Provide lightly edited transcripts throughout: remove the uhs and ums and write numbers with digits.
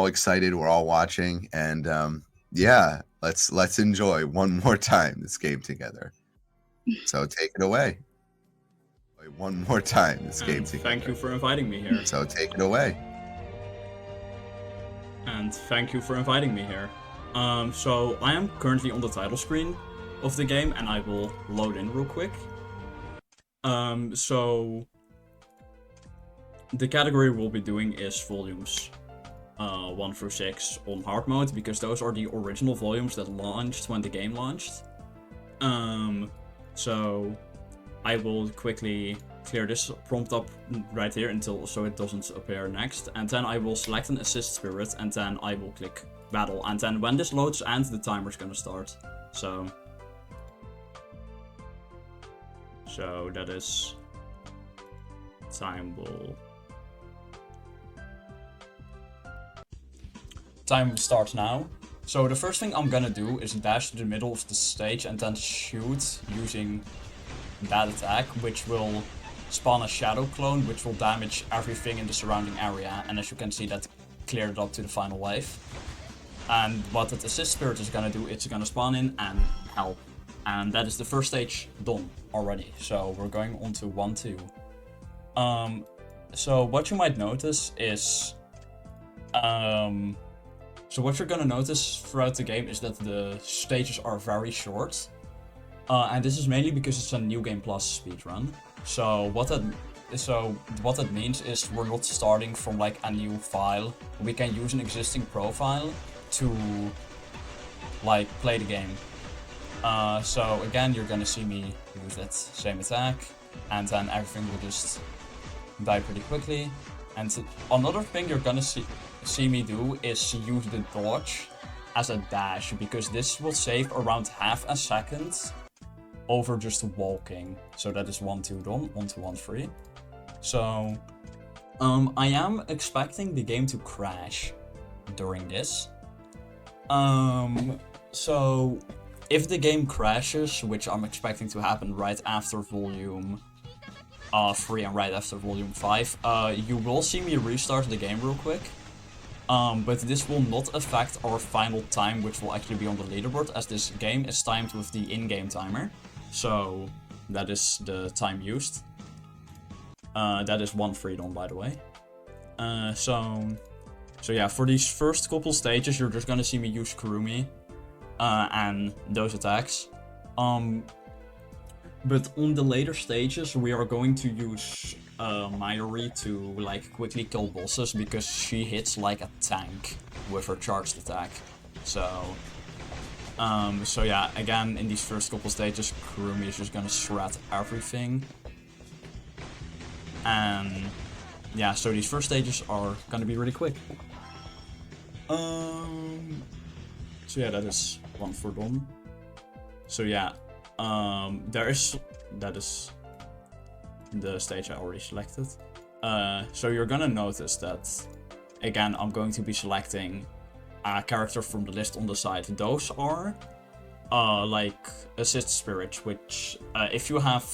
excited. We're all watching, and yeah, let's enjoy one more time this game together. So take it away. One more time this game together. Thank you for inviting me here. So take it away. And thank you for inviting me here. So I am currently on the title screen of the game, and I will load in real quick. So the category we'll be doing is volumes 1 through 6 on hard mode, because those are the original volumes that launched when the game launched. So I will quickly clear this prompt up right here so it doesn't appear next, and then I will select an assist spirit, and then I will click battle, and then when this loads and the timer's gonna start. So that is time will start now. So the first thing I'm gonna do is dash to the middle of the stage and then shoot using that attack, which will spawn a shadow clone, which will damage everything in the surrounding area, and as you can see, that cleared it up to the final wave. And what that assist spirit is gonna do, it's gonna spawn in and help. And that is the first stage done already. So we're going on to 1-2. So what you might notice is so what you're gonna notice throughout the game is that the stages are very short. And this is mainly because it's a New Game Plus speedrun. So what that means is we're not starting from like a new file. We can use an existing profile to like play the game. So again, you're gonna see me use that same attack, and then everything will just die pretty quickly. And another thing you're gonna see me do is use the dodge as a dash, because this will save around half a second over just walking. So that is 1-2 done, on to 1-3. So I am expecting the game to crash during this. So if the game crashes, which I'm expecting to happen right after volume 3 and right after volume 5, you will see me restart the game real quick. But this will not affect our final time, which will actually be on the leaderboard, as this game is timed with the in-game timer. So that is the time used. That is 1-3 done, by the way. So yeah, for these first couple stages, you're just gonna see me use Kurumi and those attacks. But on the later stages, we are going to use Mayuri to like quickly kill bosses, because she hits like a tank with her charged attack. So yeah, again, in these first couple stages, Kurumi is just gonna shred everything. And yeah, so these first stages are gonna be really quick. So yeah, that is 1-4 done. So yeah, that is the stage I already selected. So you're gonna notice that, again, I'm going to be selecting a character from the list on the side. Those are like assist spirits, which if you have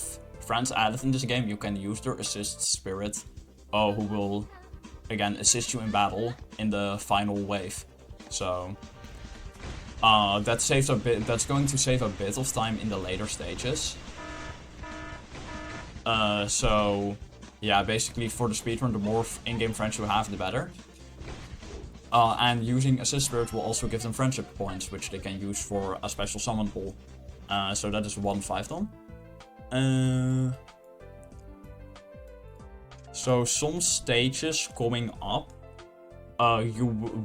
friends added in this game, you can use their assist spirit, who will again assist you in battle in the final wave. So that's going to save a bit of time in the later stages. So yeah, basically for the speedrun, the more in-game friends you have, the better. And using assist spirit will also give them friendship points, which they can use for a special summon pool. So that is 1-5 done. So some stages coming up,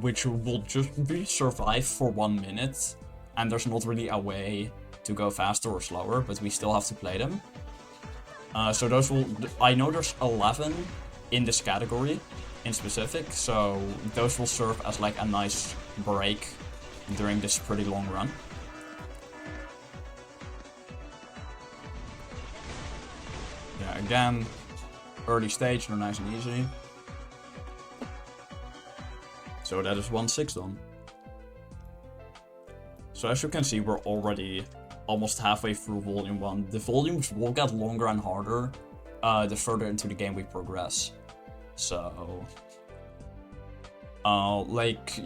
which will just be survive for 1 minute, and there's not really a way to go faster or slower, but we still have to play them. So those will, I know there's 11 in this category in specific, so those will serve as like a nice break during this pretty long run. Yeah, again, early stage, they're nice and easy. So that is 1-6 done. So as you can see, we're already almost halfway through volume 1. The volumes will get longer and harder the further into the game we progress. So Like...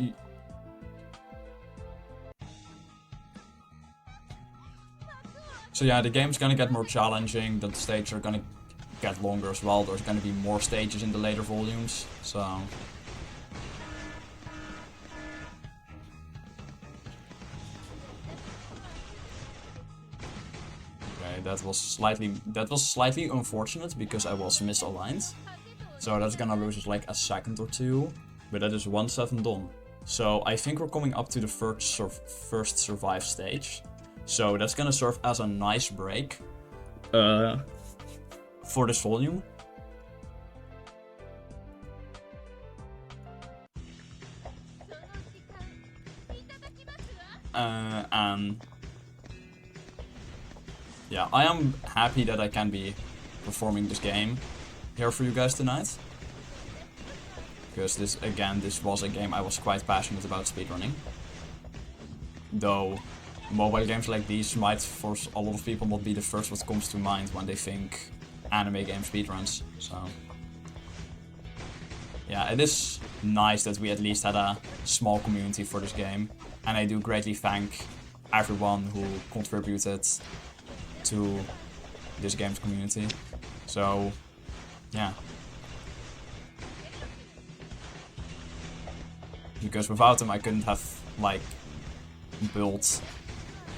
So yeah, the game's gonna get more challenging, the stages are gonna get longer as well, there's gonna be more stages in the later volumes, so... Okay, that was slightly unfortunate because I was misaligned. So that's gonna lose us like a second or two, but that is 1-7 done. So I think we're coming up to the first survive stage. So that's gonna serve as a nice break for this volume. And yeah, I am happy that I can be performing this game here for you guys tonight. Because this was a game I was quite passionate about speedrunning. Though mobile games like these might, for a lot of people, not be the first what comes to mind when they think anime game speedruns. So yeah, it is nice that we at least had a small community for this game. And I do greatly thank everyone who contributed to this game's community. So yeah. Because without them I couldn't have like built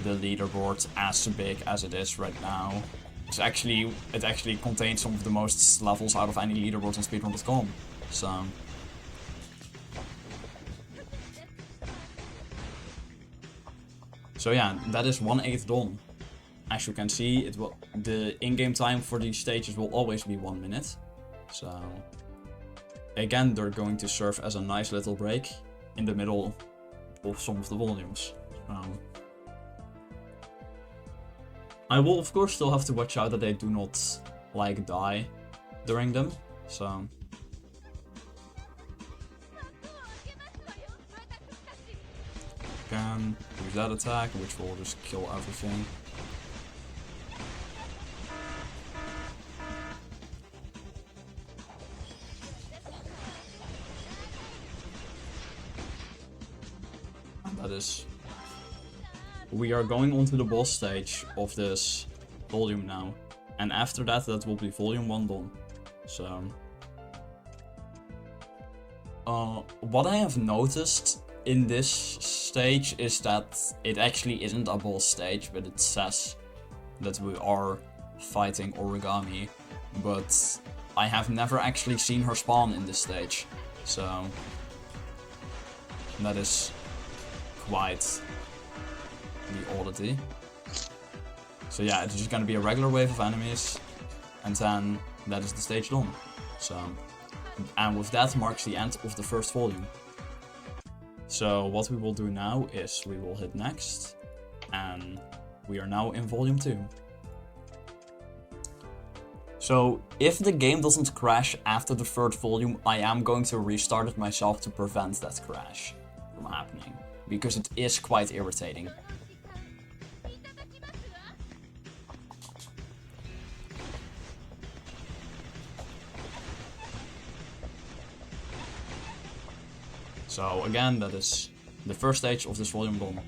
the leaderboard as big as it is right now. It actually contains some of the most levels out of any leaderboard on speedrun.com. So yeah, that is 1/8 done. As you can see, the in-game time for these stages will always be 1 minute. So again, they're going to serve as a nice little break in the middle of some of the volumes. I will of course still have to watch out that they do not like die during them. So can use that attack, which will just kill everything. And that is... We are going on to the boss stage of this volume now. And after that, that will be volume 1 done. So... what I have noticed in this stage is that it actually isn't a boss stage, but it says that we are fighting Origami, but I have never actually seen her spawn in this stage, so that is quite the oddity. So yeah, it's just gonna be a regular wave of enemies, and then that is the stage done. So, and with that marks the end of the first volume. So what we will do now is we will hit next, and we are now in volume 2. So if the game doesn't crash after the third volume, I am going to restart it myself to prevent that crash from happening, because it is quite irritating. So again, that is the first stage of this volume done.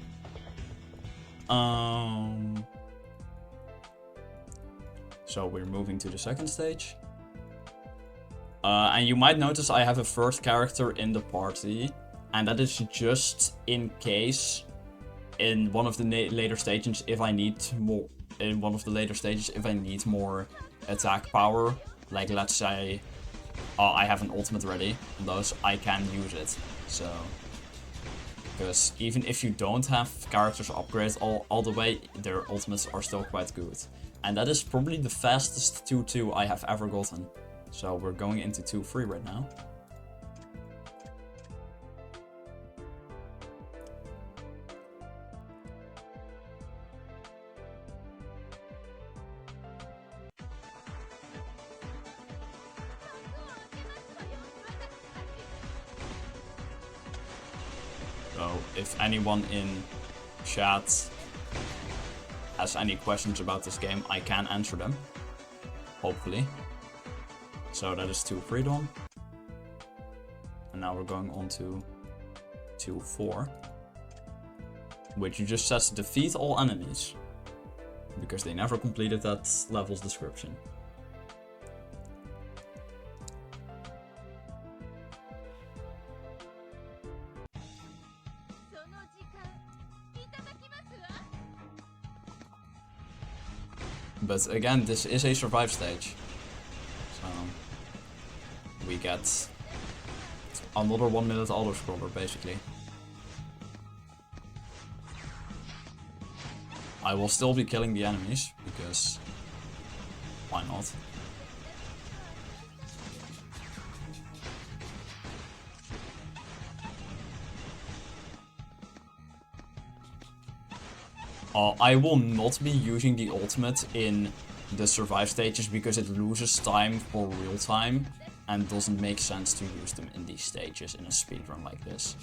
So we're moving to the second stage. And you might notice I have a third character in the party, and that is just in case in one of the later stages if I need more. In one of the later stages, if I need more attack power, like let's say I have an ultimate ready on those, I can use it. So, because even if you don't have characters upgraded all the way, their ultimates are still quite good. And that is probably the fastest 2-2 I have ever gotten. So we're going into 2-3 right now. So if anyone in chat has any questions about this game, I can answer them, hopefully. So that is 2-3 done. And now we're going on to 2-4. Which just says defeat all enemies. Because they never completed that level's description. But again, this is a survive stage. So we get another 1 minute auto-scroller basically. I will still be killing the enemies, because why not? I will not be using the ultimate in the survive stages because it loses time for real time and doesn't make sense to use them in these stages in a speedrun like this.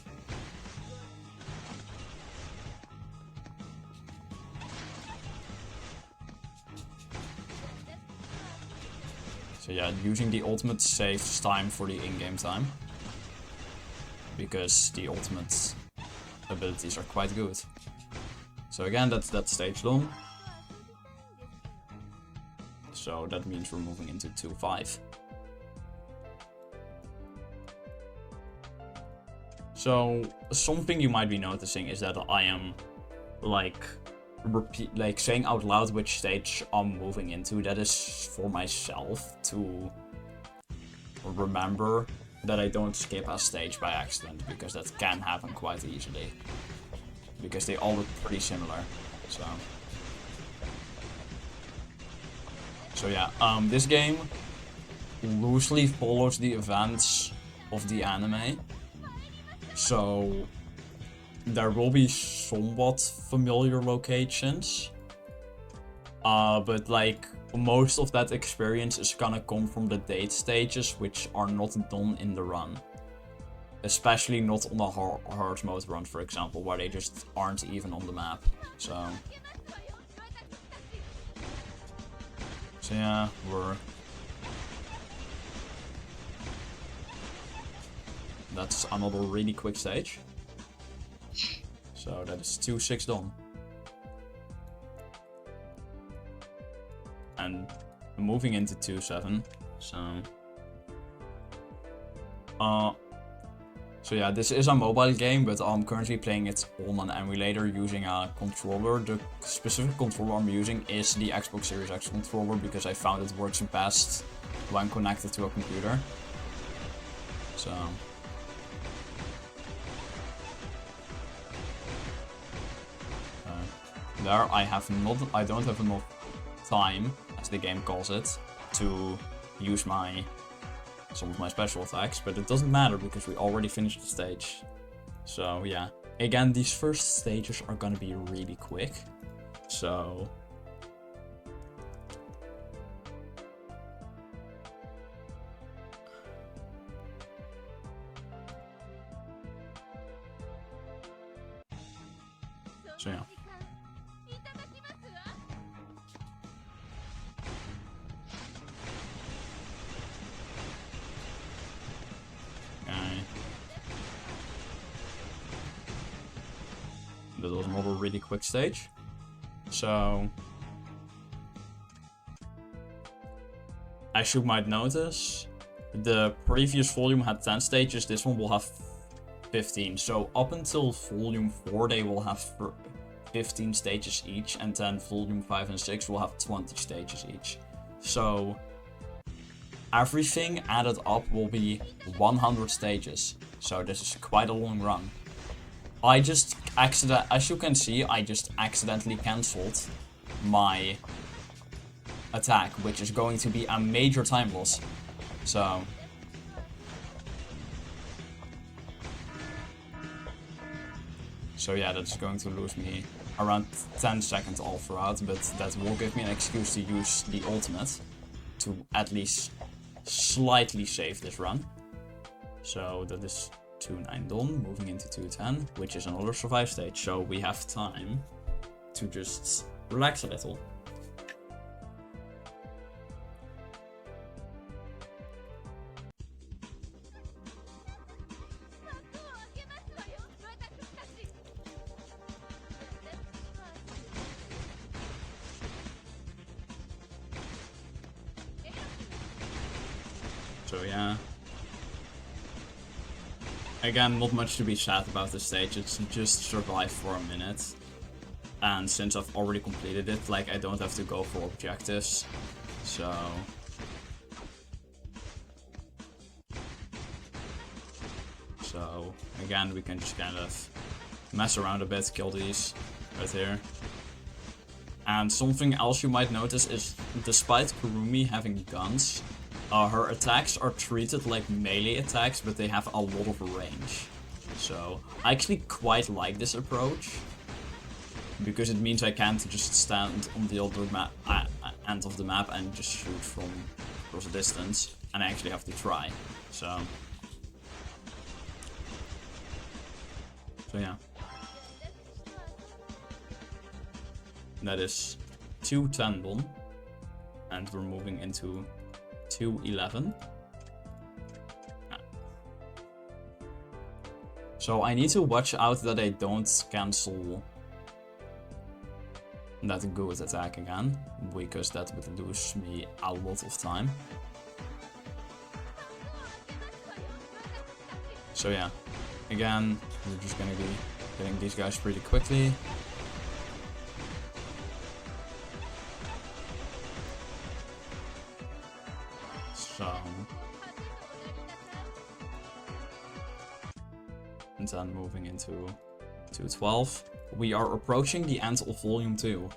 So yeah, using the ultimate saves time for the in-game time. Because the ultimate abilities are quite good. So again, that's that stage done. So that means we're moving into 2-5. So something you might be noticing is that I am like saying out loud which stage I'm moving into. That is for myself to remember that I don't skip a stage by accident, because that can happen quite easily. Because they all look pretty similar. So yeah, this game loosely follows the events of the anime. So there will be somewhat familiar locations. But like most of that experience is gonna come from the date stages, which are not done in the run. Especially not on the hard mode run, for example, where they just aren't even on the map. So yeah, that's another really quick stage. So that is 2-6 done. And moving into 2-7. So yeah, this is a mobile game, but I'm currently playing it on an emulator using a controller. The specific controller I'm using is the Xbox Series X controller because I found it works best when connected to a computer. So there I don't have enough time, as the game calls it, to use some of my special attacks, but it doesn't matter because we already finished the stage. So yeah, again, these first stages are gonna be really quick. So yeah. That was another really quick stage. So as you might notice, the previous volume had 10 stages, this one will have 15. So up until volume 4 they will have 15 stages each, and then volume 5 and 6 will have 20 stages each. So everything added up will be 100 stages. So this is quite a long run. As you can see, I just accidentally cancelled my attack, which is going to be a major time loss. So yeah, that's going to lose me around 10 seconds all throughout, but that will give me an excuse to use the ultimate to at least slightly save this run. So that is 2-9 done, moving into 2-10, which is another survive stage, so we have time to just relax a little. So yeah. Again, not much to be sad about this stage, it's just survive for a minute. And since I've already completed it, like, I don't have to go for objectives. So... So, again, we can just kind of mess around a bit, kill these right here. And something else you might notice is, despite Kurumi having guns, her attacks are treated like melee attacks, but they have a lot of range. So, I actually quite like this approach, because it means I can't just stand on the other end of the map and just shoot from across a distance, and I actually have to try. So yeah. That is 210 done, and we're moving into 211. So I need to watch out that I don't cancel that good attack again, because that would lose me a lot of time. So yeah, again, we're just gonna be getting these guys pretty quickly. So... and then moving into 212. We are approaching the end of Volume 2.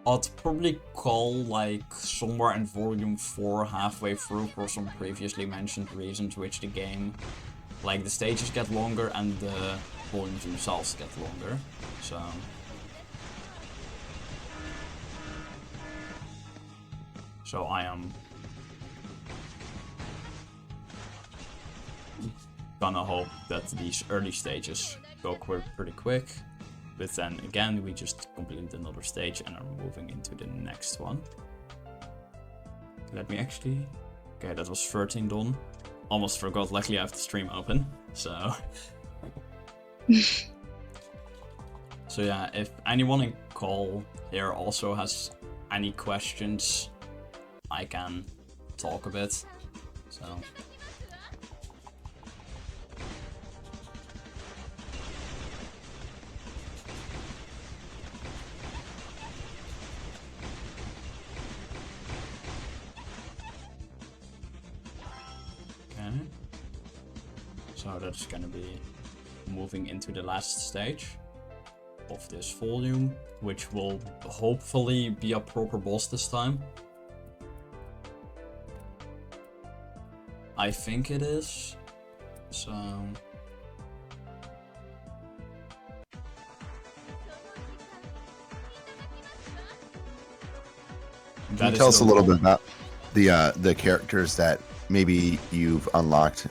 I'd probably call, like, somewhere in Volume 4, halfway through, for some previously mentioned reasons, which the game, like, the stages get longer and the volumes themselves get longer, so... So I am gonna hope that these early stages go pretty quick. But then again, we just completed another stage and are moving into the next one. Let me actually... Okay, that was 13 done. Almost forgot, luckily I have the stream open, so... So yeah, if anyone in call here also has any questions, I can talk a bit, so... So that's gonna be moving into the last stage of this volume, which will hopefully be a proper boss this time. I think it is, so... Can you tell us a little bit about the characters that maybe you've unlocked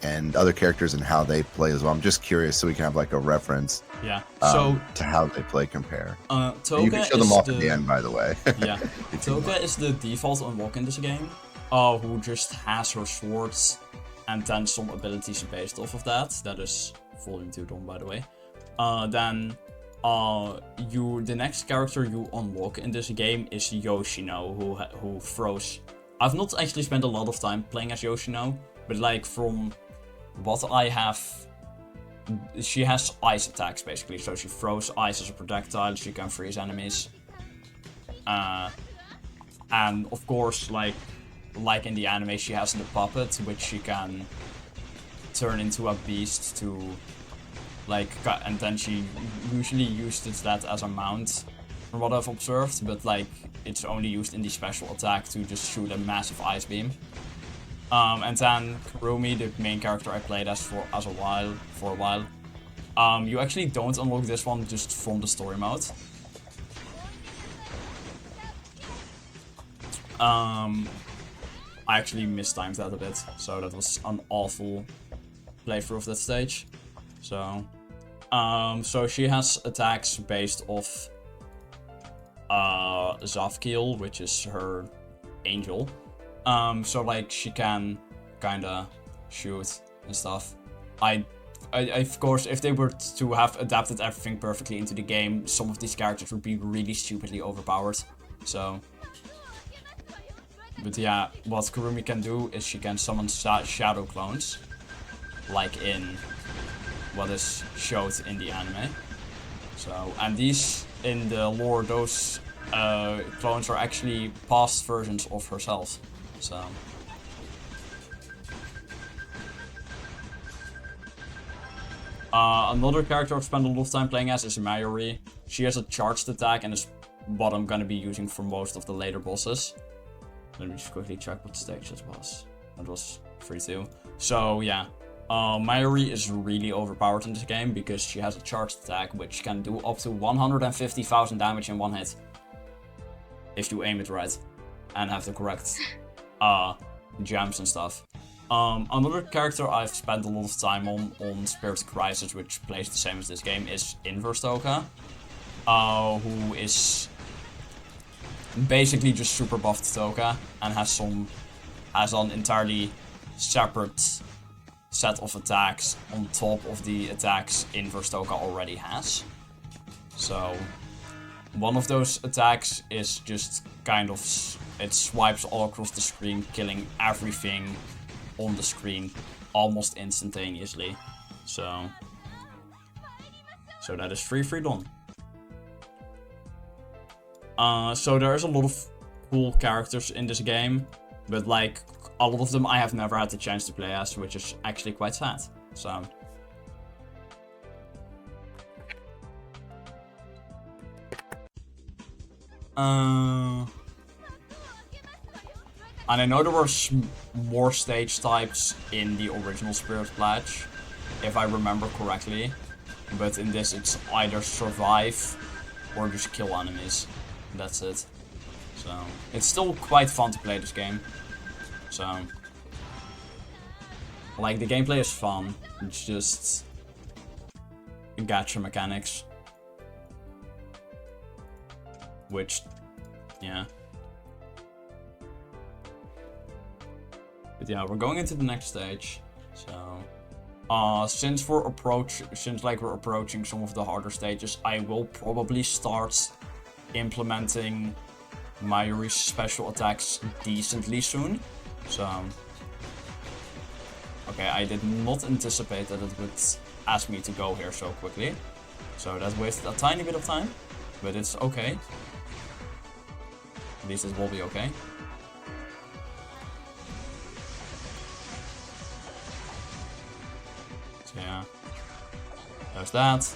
and other characters and how they play as well? I'm just curious so we can have like a reference to how they play compare. Toga you can show them off at the end, by the way. Yeah, Toga is the default unlock in this game, who just has her swords and then some abilities based off of that. That is Volume 2 done, by the way. Then the next character you unlock in this game is Yoshino, who throws... I've not actually spent a lot of time playing as Yoshino, but like from what I have, she has ice attacks basically, so she throws ice as a projectile, she can freeze enemies. And of course, like in the anime, she has the puppet, which she can turn into a beast to, like, and then she usually uses that as a mount, from what I've observed, but like, it's only used in the special attack to just shoot a massive ice beam. And then Kurumi, the main character I played as for a while. You actually don't unlock this one just from the story mode. I actually mistimed that a bit, so that was an awful playthrough of that stage. So she has attacks based off Zavkiel, which is her angel. So like she can kinda shoot and stuff. I of course, if they were to have adapted everything perfectly into the game, some of these characters would be really stupidly overpowered. So, but yeah, what Kurumi can do is she can summon shadow clones, like in what is showed in the anime. So, and these in the lore, those clones are actually past versions of herself. So. Another character I've spent a lot of time playing as is Mayuri. She has a charged attack and is what I'm gonna be using for most of the later bosses. Let me just quickly check what stage it was. It was 3-2. So yeah, Mayuri is really overpowered in this game because she has a charged attack which can do up to 150,000 damage in one hit. If you aim it right and have the correct gems and stuff. Another character I've spent a lot of time on Spirit Crisis, which plays the same as this game, is Inverse Toka, who is basically just super buffed Toka and has an entirely separate set of attacks on top of the attacks Inverse Toka already has. So one of those attacks is just kind of, it swipes all across the screen, killing everything on the screen almost instantaneously. So that is free done. So there's a lot of cool characters in this game, but like a lot of them I have never had the chance to play as, which is actually quite sad. So and I know there were more stage types in the original Spirit Pledge, if I remember correctly. But in this, it's either survive or just kill enemies. That's it. So, it's still quite fun to play this game. So, like, the gameplay is fun. It's just gacha mechanics. Which, yeah. But yeah, we're going into the next stage. So, since we're approaching some of the harder stages, I will probably start implementing Mayuri's special attacks decently soon. So, okay, I did not anticipate that it would ask me to go here so quickly. So that wasted a tiny bit of time, but it's okay. At least it will be okay. So yeah, there's that,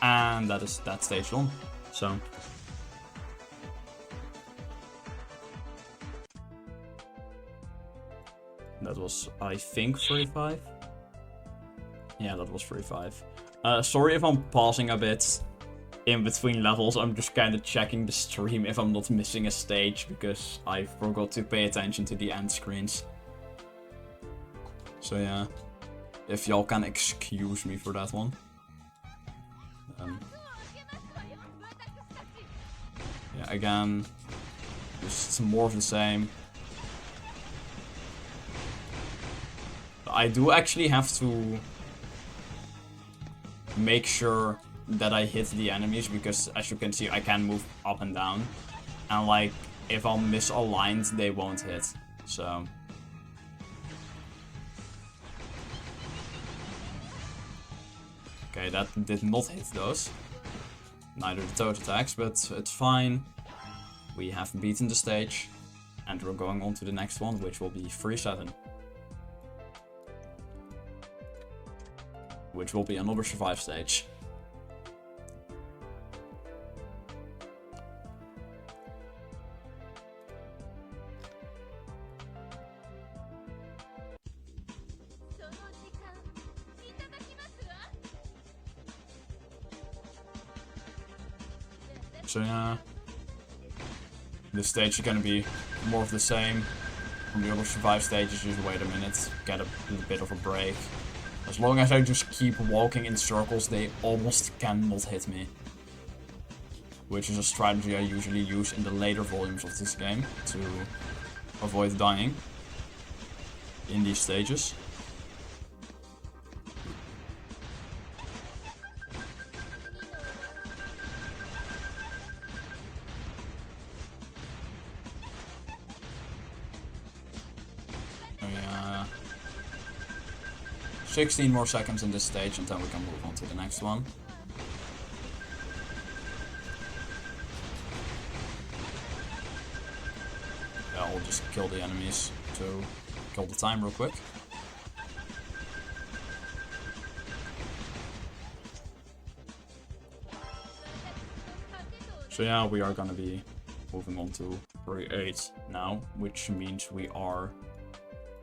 and that is that stage done. So that was, I think, 35. Yeah, that was 35. Sorry if I'm pausing a bit in between levels. I'm just kind of checking the stream if I'm not missing a stage because I forgot to pay attention to the end screens. So yeah. If y'all can excuse me for that one. Yeah, again, just more of the same. I do actually have to make sure that I hit the enemies because, as you can see, I can move up and down. And like, if I'm misaligned, they won't hit. So okay, that did not hit those. Neither the toad attacks, but it's fine. We have beaten the stage. And we're going on to the next one, which will be 3-7. Which will be another survive stage. So yeah, this stage is gonna be more of the same. From the other survive stages, just wait a minute, get a bit of a break. As long as I just keep walking in circles, they almost cannot hit me. Which is a strategy I usually use in the later volumes of this game to avoid dying in these stages. 16 more seconds in this stage, and then we can move on to the next one. Yeah, I'll just kill the enemies to kill the time real quick. So yeah, we are gonna be moving on to 38 now, which means we are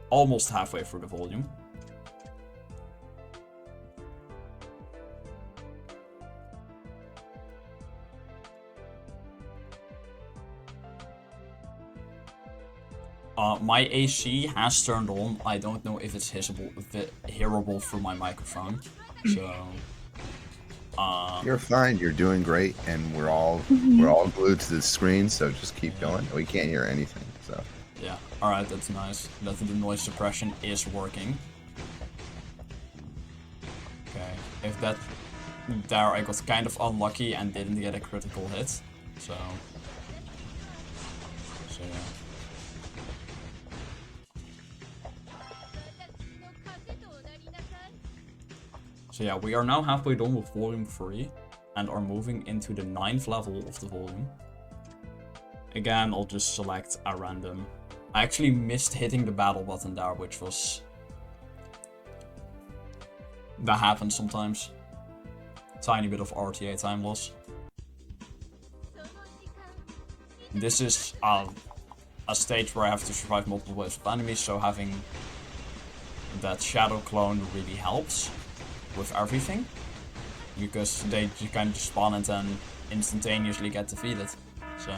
almost halfway through the volume. My AC has turned on. I don't know if it's hearable through my microphone. So you're fine. You're doing great, and we're all glued to the screen. So just keep going. We can't hear anything. So yeah. All right, that's nice. That the noise suppression is working. Okay. If that there, I got kind of unlucky and didn't get a critical hit. So yeah. So yeah, we are now halfway done with volume 3 and are moving into the 9th level of the volume. Again, I'll just select a random. I actually missed hitting the battle button there, which was... That happens sometimes. Tiny bit of RTA time loss. This is a stage where I have to survive multiple waves of enemies, so having that shadow clone really helps with everything, because they just kind of spawn and then instantaneously get defeated. So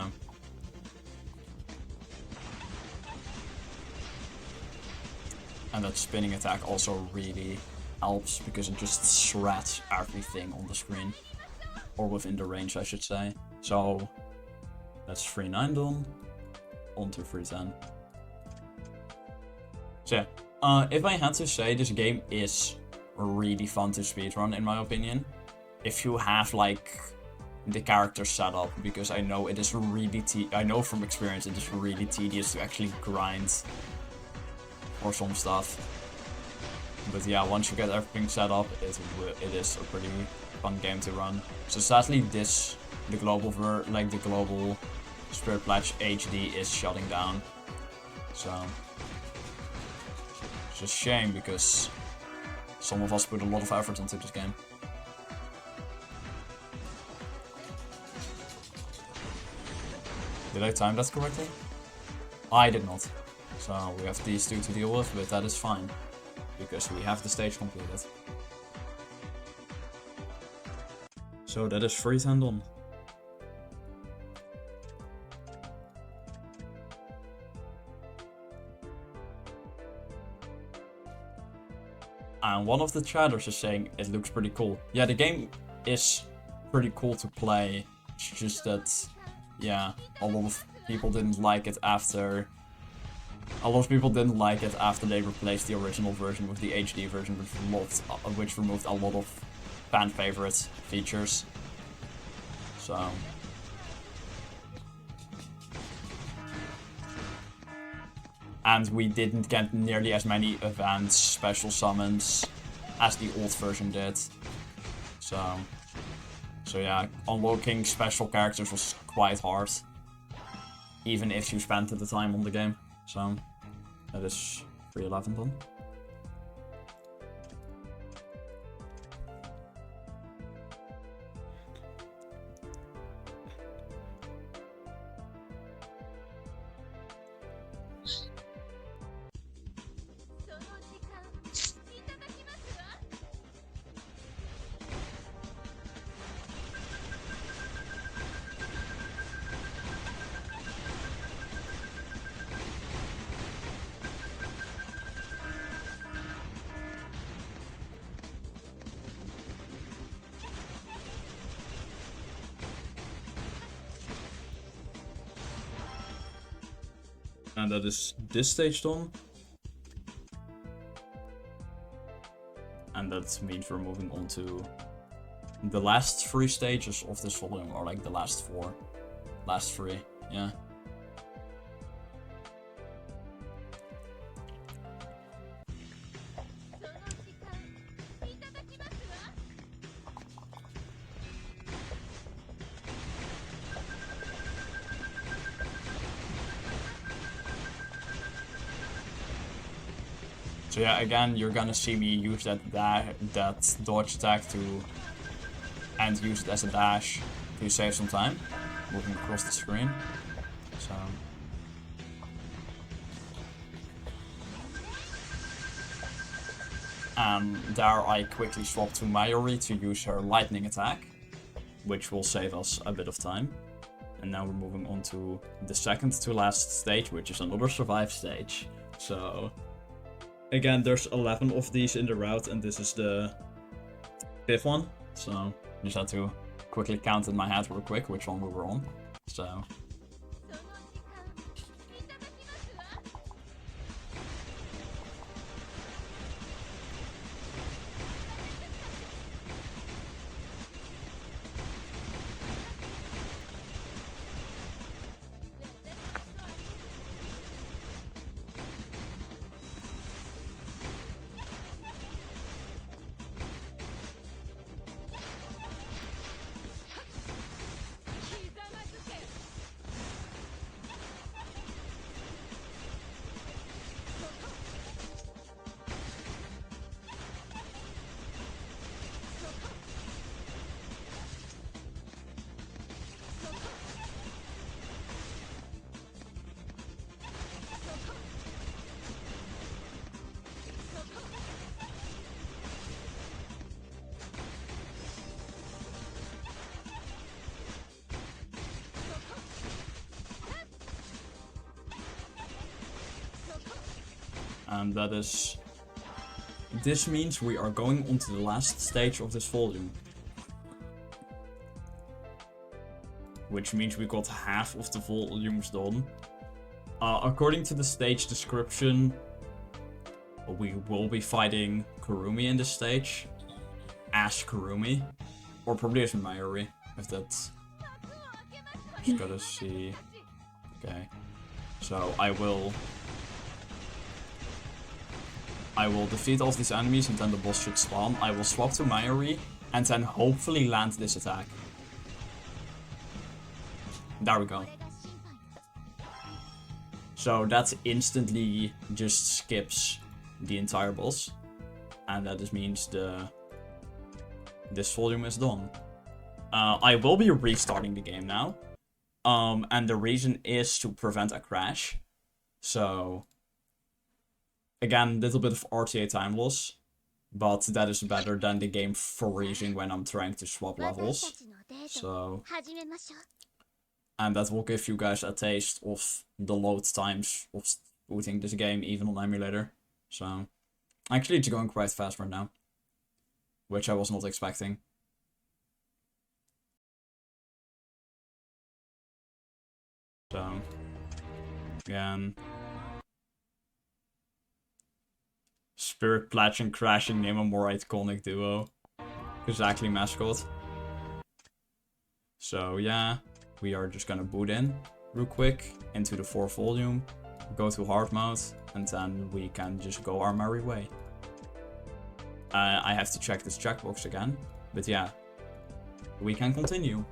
and that spinning attack also really helps because it just shreds everything on the screen, or within the range I should say. So that's 3-9 done, on to 3-10. So yeah, if I had to say, this game is really fun to speedrun in my opinion, if you have like the character set up, because I know it is really I know from experience it is really tedious to actually grind for some stuff. But yeah, once you get everything set up, it is a pretty fun game to run. So sadly, the global Spirit Pledge HD is shutting down. So it's a shame because some of us put a lot of effort into this game. Did I time that correctly? I did not. So we have these two to deal with, but that is fine, because we have the stage completed. So that is 3-10 done. And one of the chatters is saying it looks pretty cool. Yeah, the game is pretty cool to play. It's just that, yeah, a lot of people didn't like it after... they replaced the original version with the HD version, which removed a lot of fan favorite features. So... And we didn't get nearly as many advanced special summons as the old version did. So yeah, unlocking special characters was quite hard, even if you spent the time on the game. So that is 3-11 done. And that is this stage done. And that means we're moving on to the last 3 stages of this volume, or like the last 4. Last 3, yeah. So yeah, again, you're gonna see me use that dodge attack and use it as a dash to save some time, moving across the screen. So. And there I quickly swap to Mayuri to use her lightning attack, which will save us a bit of time. And now we're moving on to the second to last stage, which is another survive stage. So, again, there's 11 of these in the route, and this is the 5th one. So, just had to quickly count in my head real quick which one we were on. So. And this means we are going on to the last stage of this volume. Which means we got half of the volumes done. According to the stage description, we will be fighting Kurumi in this stage. As Kurumi. Or probably as Mayuri, if that's... Just gotta see... Okay. So I will defeat all of these enemies and then the boss should spawn. I will swap to Mayuri and then hopefully land this attack. There we go. So that instantly just skips the entire boss. And that just means this volume is done. I will be restarting the game now. And the reason is to prevent a crash. So... Again, a little bit of RTA time loss, but that is better than the game freezing when I'm trying to swap levels. So, and that will give you guys a taste of the load times of booting this game even on emulator. So, actually it's going quite fast right now, which I was not expecting. So, again... Spirit Pledge and Crashing name a more iconic duo. Exactly mascot. So yeah, we are just gonna boot in real quick into the 4th volume, go to hard mode, and then we can just go our merry way. I have to check this checkbox again, but yeah, we can continue.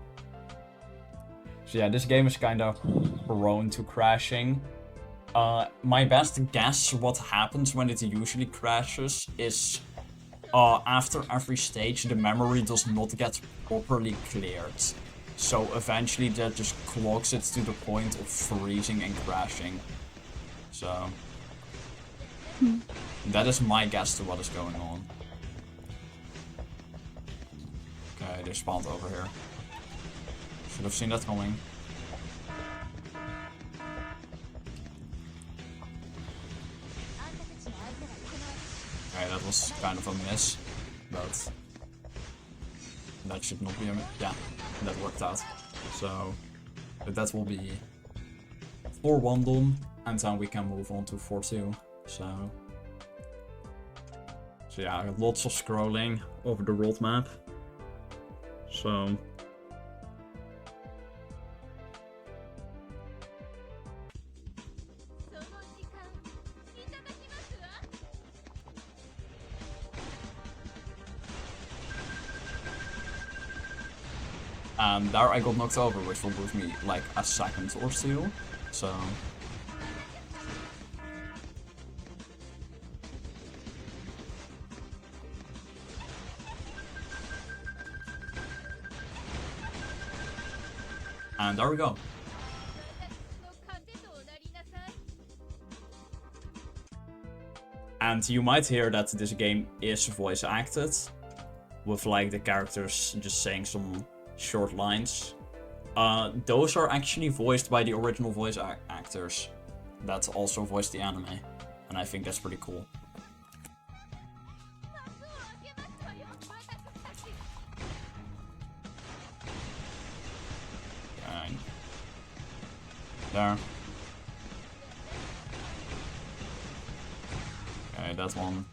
So yeah, this game is kind of prone to crashing. My best guess what happens when it usually crashes is after every stage the memory does not get properly cleared. So eventually that just clogs it to the point of freezing and crashing. So that is my guess to what is going on. Okay, they spawned over here. Should have seen that coming. Okay, that was kind of a miss, but that should not be a miss. Yeah, that worked out. So, but that will be 4-1 done, and then we can move on to 4-2. So yeah, lots of scrolling over the world map. So. There I got knocked over, which will boost me like a second or two. So And there we go. And you might hear that this game is voice acted, with like the characters just saying some short lines. Those are actually voiced by the original voice actors that also voiced the anime, and I think that's pretty cool. Okay. There. Okay, that one.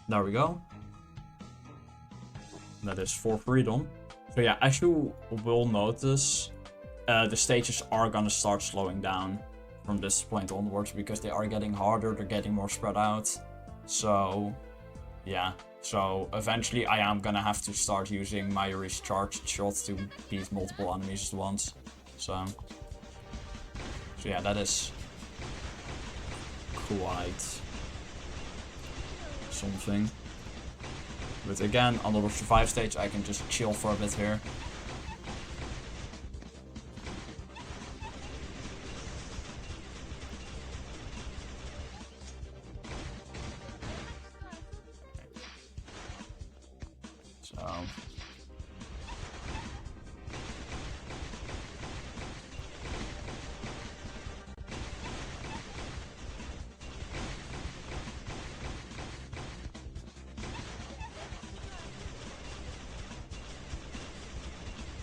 There we go. That is for freedom. So yeah, as you will notice, the stages are gonna start slowing down from this point onwards because they are getting harder, they're getting more spread out. So yeah, so eventually I am gonna have to start using Mayuri's charged shots to beat multiple enemies at once. So yeah, that is quite something. But again, on the survive stage, I can just chill for a bit here. So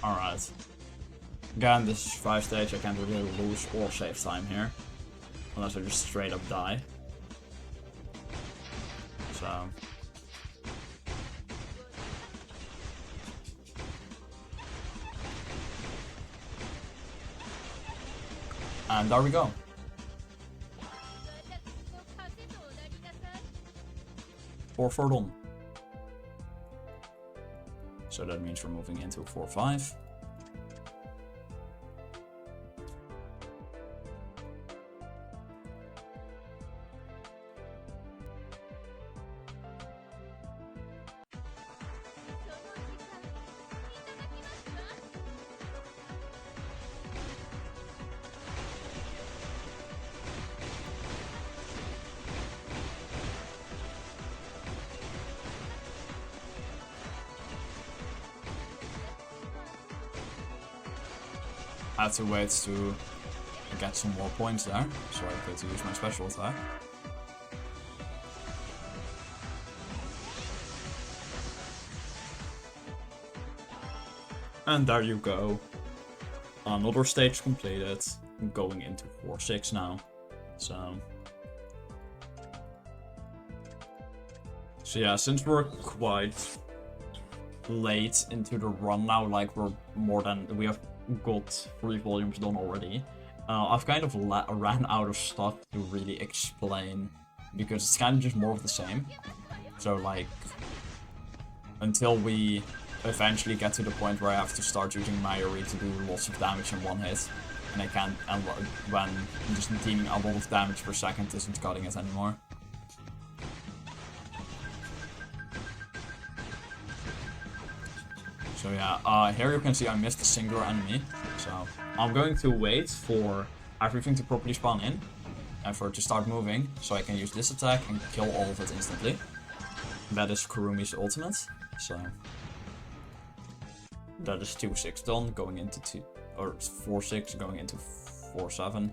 alright. Again, this is 5 stage, I can't really lose or save time here. Unless I just straight up die. So and there we go. For done. So that means we're moving into 4-5. I had to wait to get some more points there, so I could use my special attack. And there you go. Another stage completed. Going into 4-6 now. So yeah, since we're quite late into the run now, like we have got 3 volumes done already. I've kind of ran out of stuff to really explain because it's kind of just more of the same. So like, until we eventually get to the point where I have to start using Mayuri to do lots of damage in one hit, and I can't, and when just dealing a lot of damage per second isn't cutting it anymore. So yeah, here you can see I missed a singular enemy. So I'm going to wait for everything to properly spawn in and for it to start moving, so I can use this attack and kill all of it instantly. That is Kurumi's ultimate. So that is 2-6 done, going into 4-6, going into 4-7.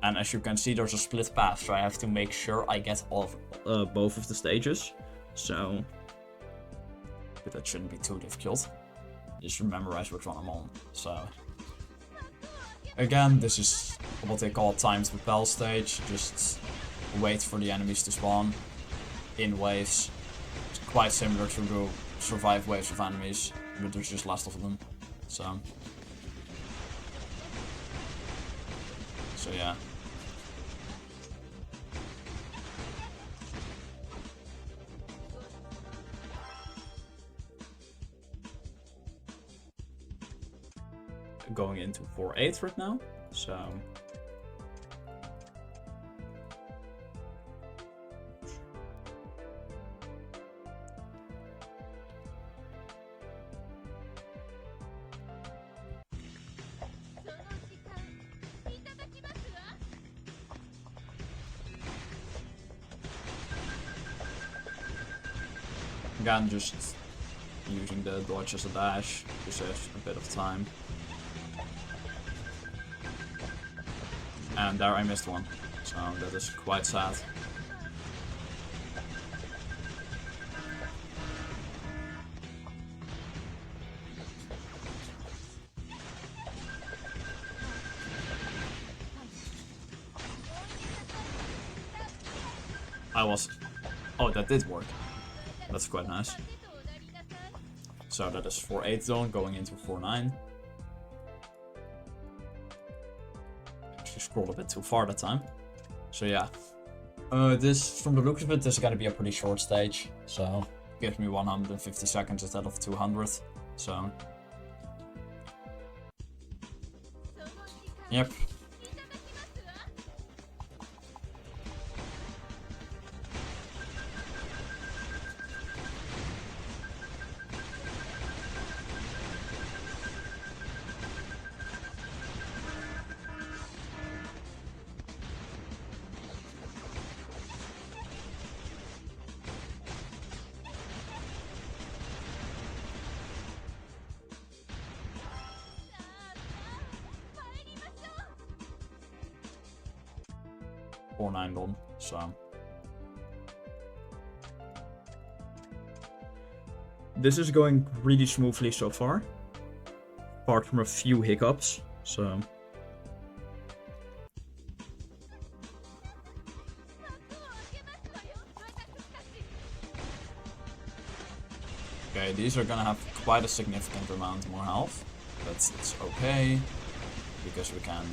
And as you can see, there's a split path, so I have to make sure I get all of both of the stages. So but that shouldn't be too difficult. Just memorize which one I'm on. So again, this is what they call a timed repel stage. Just wait for the enemies to spawn in waves. It's quite similar to the survive waves of enemies, but there's just less of them. So yeah. going into 4-8 right now. So again, just using the dodge as a dash to save a bit of time. And there I missed one, so that is quite sad. Oh, that did work. That's quite nice. So that is 4-8 zone going into 4-9. Actually scrolled a bit too far that time. So yeah. This, from the looks of it, this is gonna be a pretty short stage. So gives me 150 seconds instead of 200. So yep. Or 9 done, so this is going really smoothly so far, apart from a few hiccups. So okay, these are gonna have quite a significant amount more health, but it's okay because we can.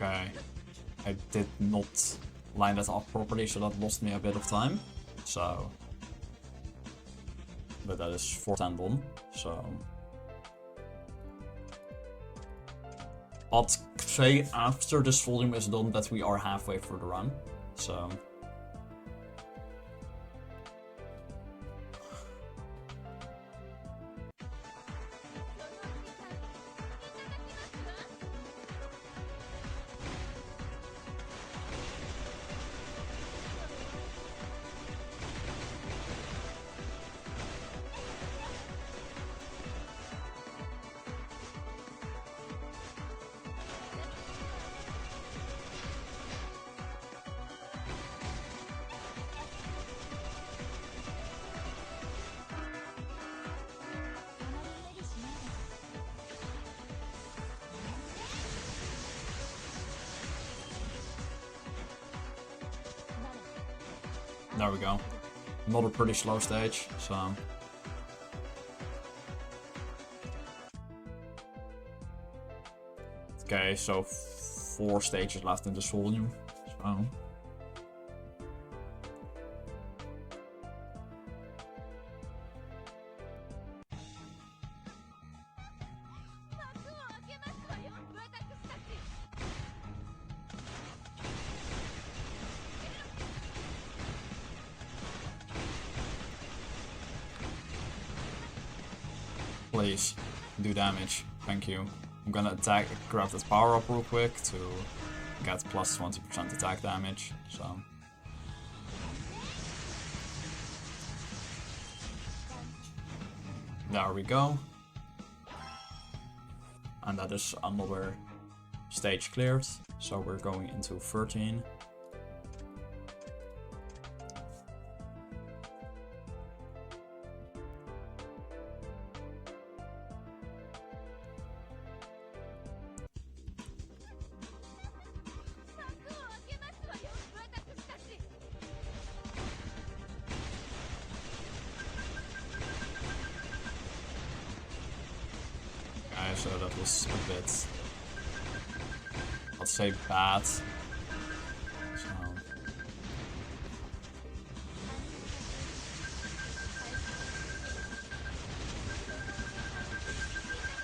Okay, I did not line that up properly, so that lost me a bit of time. So, but that is 4-10 done. So, I'd say after this volume is done that we are halfway through the run. So. There we go. Another pretty slow stage, so. Okay, so 4 stages left in this volume. So. Please, do damage. Thank you. I'm gonna grab this power up real quick to get plus 20% attack damage, so. There we go. And that is another stage cleared, so we're going into 13. so that was a bit, let's say, bad. So.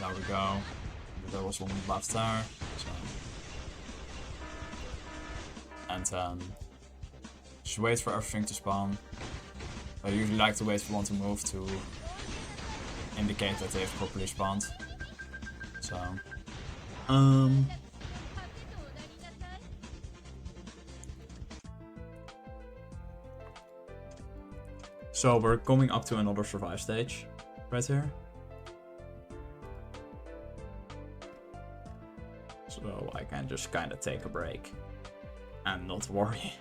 There we go. There was one left there. So. And then just wait for everything to spawn. I usually like to wait for one to move to indicate that they've properly spawned. So, so we're coming up to another survive stage right here. So I can just kind of take a break and not worry.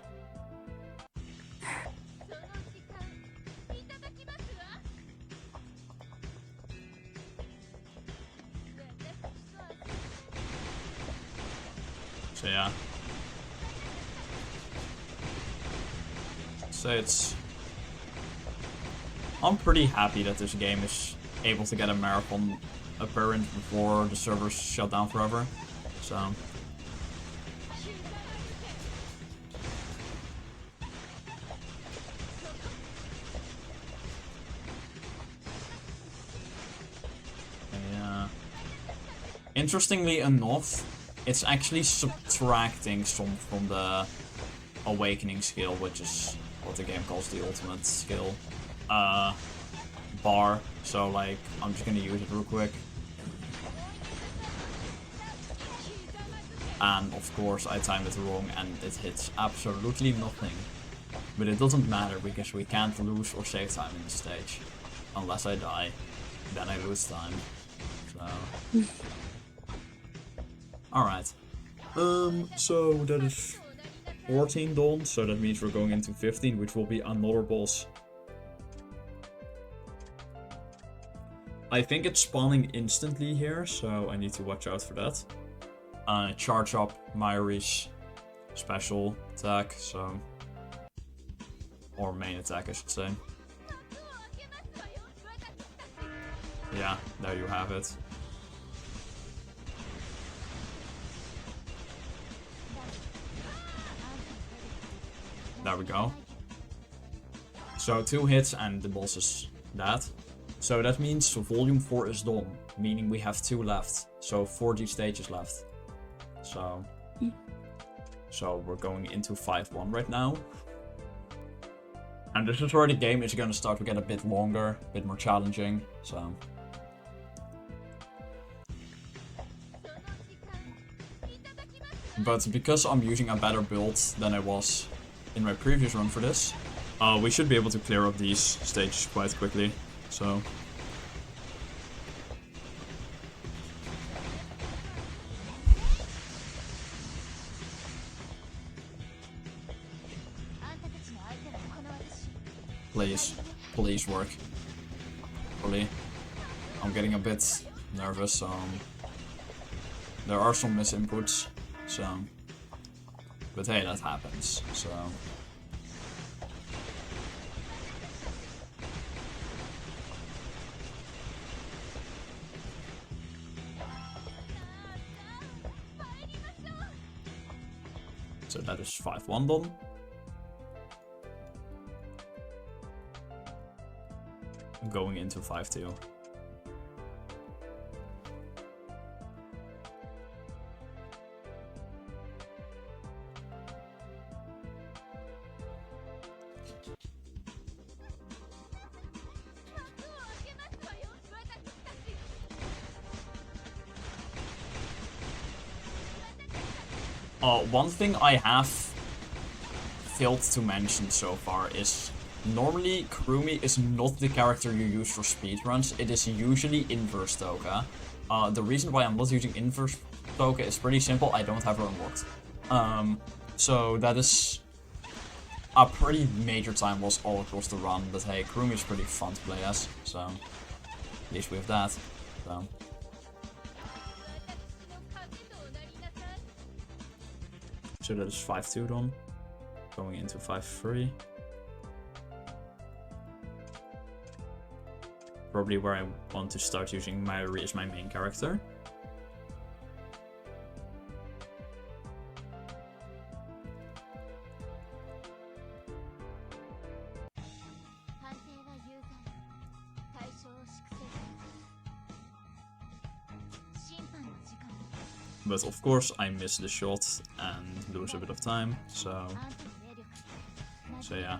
So yeah. So I'm pretty happy that this game is able to get a marathon apparent before the servers shut down forever. So. Yeah. Interestingly enough, it's actually subtracting some from the awakening skill, which is what the game calls the ultimate skill bar. So like, I'm just gonna use it real quick. And of course I timed it wrong and it hits absolutely nothing. But it doesn't matter because we can't lose or save time in this stage. Unless I die, then I lose time. So... Alright. So that is 14 done, so that means we're going into 15, which will be another boss. I think it's spawning instantly here, so I need to watch out for that. Charge up Mayuri's special attack, so... Or main attack, I should say. Yeah, there you have it. There we go. So 2 hits and the boss is dead. So that means volume 4 is done, meaning we have 2 left. So 40 stages left. So we're going into 5-1 right now. And this is where the game is gonna start to get a bit longer, a bit more challenging. So. But because I'm using a better build than I was in my previous run for this, we should be able to clear up these stages quite quickly, so... Please work. Really. I'm getting a bit nervous, there are some misinputs, so... But hey, that happens, so... So that is 5-1 done. Going into 5-2. One thing I have failed to mention so far is normally Kurumi is not the character you use for speedruns. It is usually inverse Toka. The reason why I'm not using inverse Toka is pretty simple. I don't have her unlocked. So that is a pretty major time loss all across the run. But hey, Kurumi is pretty fun to play as. So at least we have that. So that is 5-2 done. Going into 5-3. Probably where I want to start using Mayuri as my main character. But of course I miss the shot and lose a bit of time, so yeah.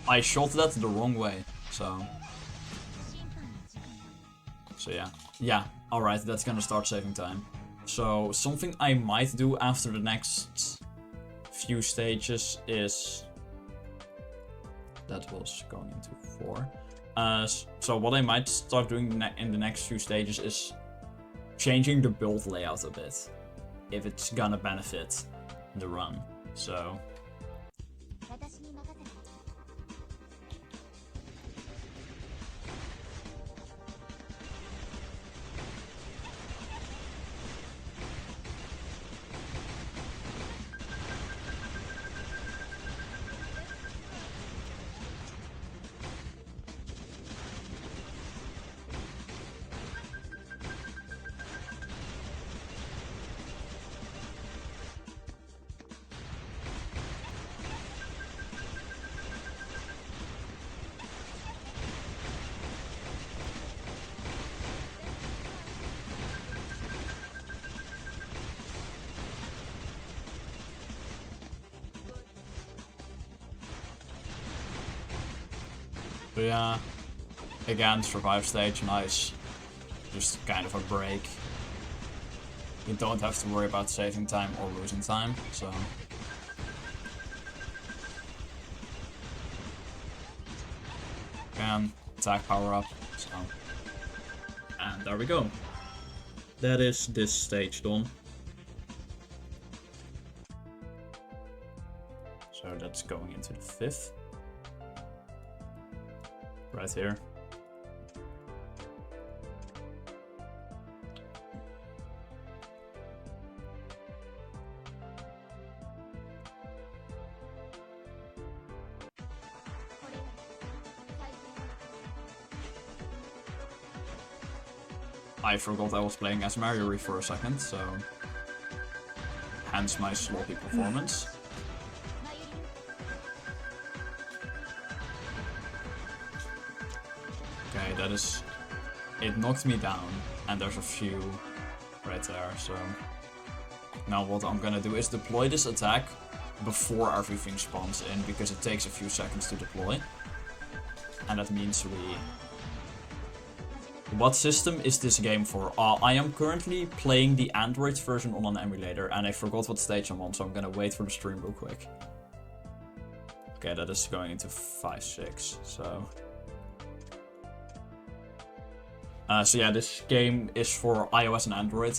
I shot that the wrong way, so yeah. Yeah, alright, that's gonna start saving time. So something I might do after the next few stages is... That was going into 4. So what I might start doing in the next few stages is changing the build layout a bit, if it's gonna benefit the run. So yeah, again, survive stage, nice. Just kind of a break. You don't have to worry about saving time or losing time, so... Again, attack power up, so... And there we go. That is this stage done. So that's going into the 5th. Right here. I forgot I was playing as Mario for a second, so hence my sloppy performance. Okay, that is... It knocked me down, and there's a few right there, so... Now what I'm gonna do is deploy this attack before everything spawns in, because it takes a few seconds to deploy. And that means we... What system is this game for? I am currently playing the Android version on an emulator, and I forgot what stage I'm on, so I'm gonna wait for the stream real quick. Okay, that is going into 5-6, so... So yeah, this game is for iOS and Android.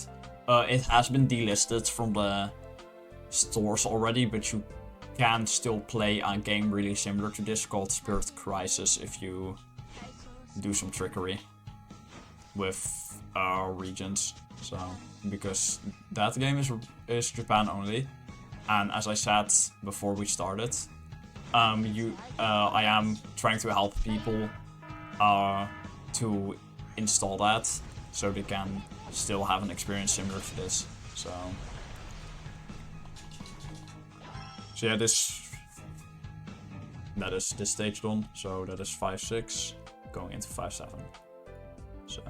It has been delisted from the stores already, but you can still play a game really similar to this called Spirit Crisis if you do some trickery with regions. So, because that game is Japan only, and as I said before we started, I am trying to help people to install that so they can still have an experience similar to this. So yeah, that is this stage done. So that is 5-6 going into 5-7. So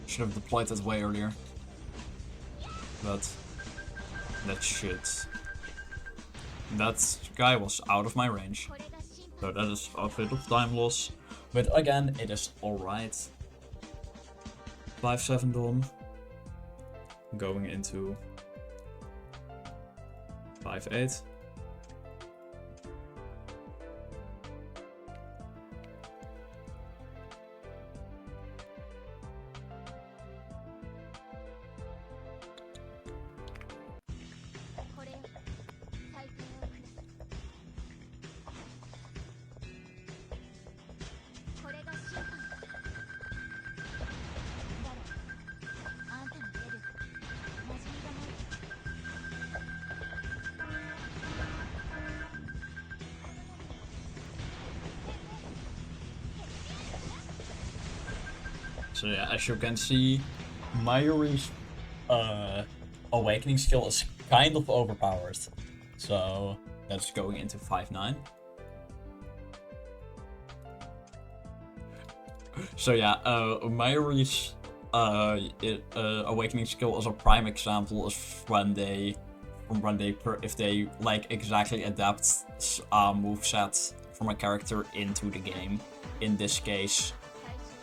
should have deployed that way earlier, but that guy was out of my range, so that is a bit of time loss, but again, it is alright. 5-7 done, going into 5-8. So yeah, as you can see, Mayuri's awakening skill is kind of overpowered. So that's going into 5-9. So yeah, Mayuri's awakening skill is a prime example of if they like exactly adapt a moveset from a character into the game. In this case,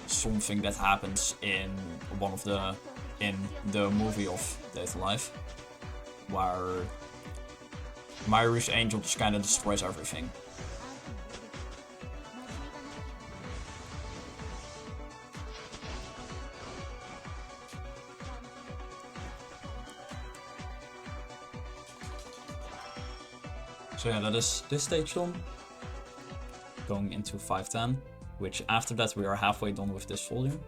something that happens in the movie of Data Life, where Mayuri's angel just kind of destroys everything. So yeah, that is this stage done. Going into 5-10, which after that we are halfway done with this volume.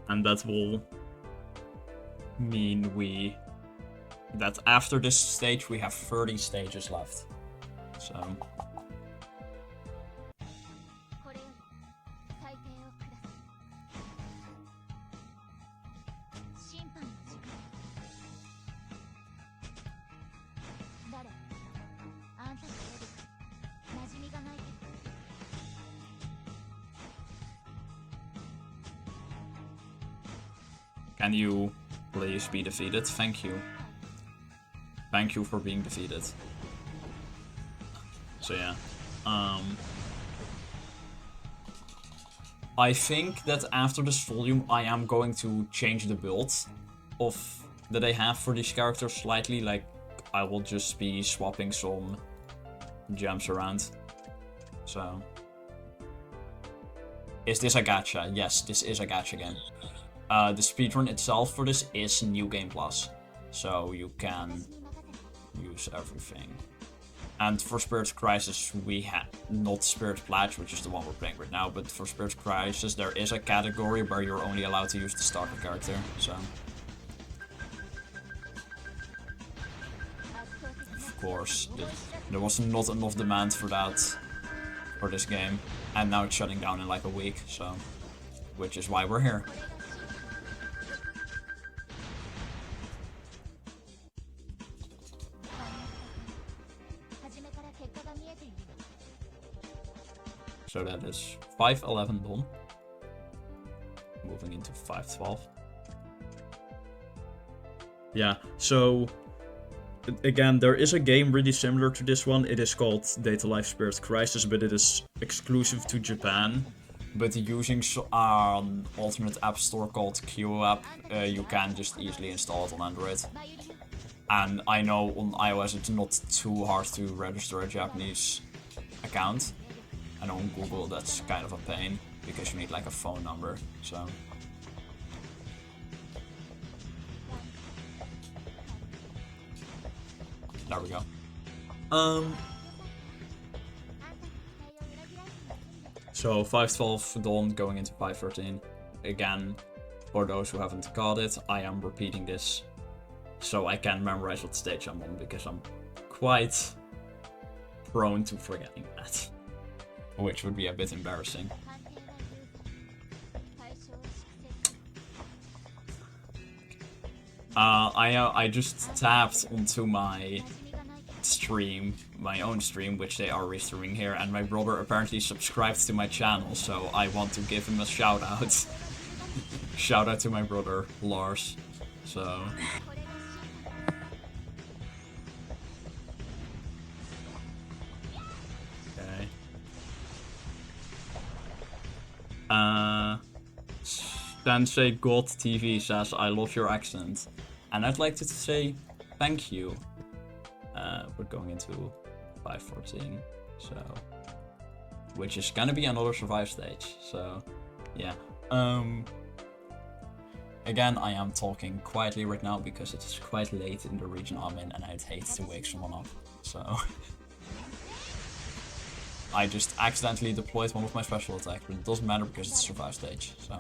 And that will mean that after this stage we have 30 stages left. So can you please be defeated? Thank you. Thank you for being defeated. So yeah. I think that after this volume I am going to change the build that I have for these characters slightly. Like, I will just be swapping some gems around. So is this a gacha? Yes, this is a gacha game. The speedrun itself for this is New Game Plus, so you can use everything. And for Spirit Crisis, we have not Spirit Pledge, which is the one we're playing right now, but for Spirit Crisis there is a category where you're only allowed to use the starter character, so. Of course, there was not enough demand for that for this game, and now it's shutting down in like a week, so, which is why we're here. So that is 5-11 done. Moving into 5-12. Yeah, so again, there is a game really similar to this one. It is called Data Life Spirit Crisis, but it is exclusive to Japan. But using an alternate app store called QApp, you can just easily install it on Android. And I know on iOS it's not too hard to register a Japanese account. And on Google that's kind of a pain, because you need like a phone number, so. There we go. So 5-12 done, going into 5-13. Again, for those who haven't got it, I am repeating this so I can memorize what stage I'm on, because I'm quite prone to forgetting that. Which would be a bit embarrassing. I just tapped onto my stream, my own stream, which they are restreaming here, and my brother apparently subscribed to my channel, so I want to give him a shout out. Shout out to my brother, Lars. So. Sensei God TV says, I love your accent. And I'd like to say thank you. We're going into 5-14, so. Which is gonna be another survive stage, so yeah. Again, I am talking quietly right now because it is quite late in the region I'm in and I'd hate to wake someone up, so. I just accidentally deployed one of my special attacks, but it doesn't matter because it's a survive stage, so.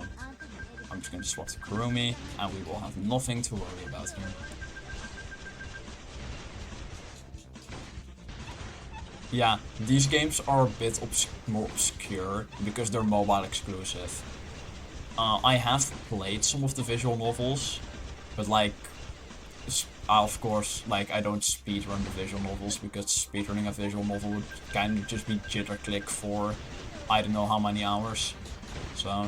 I'm just going to swap to Kurumi, and we will have nothing to worry about here. Yeah, these games are a bit more obscure because they're mobile exclusive. I have played some of the visual novels, but like, of course, like I don't speedrun the visual novels because speedrunning a visual novel would kind of just be jitter click for I don't know how many hours. So.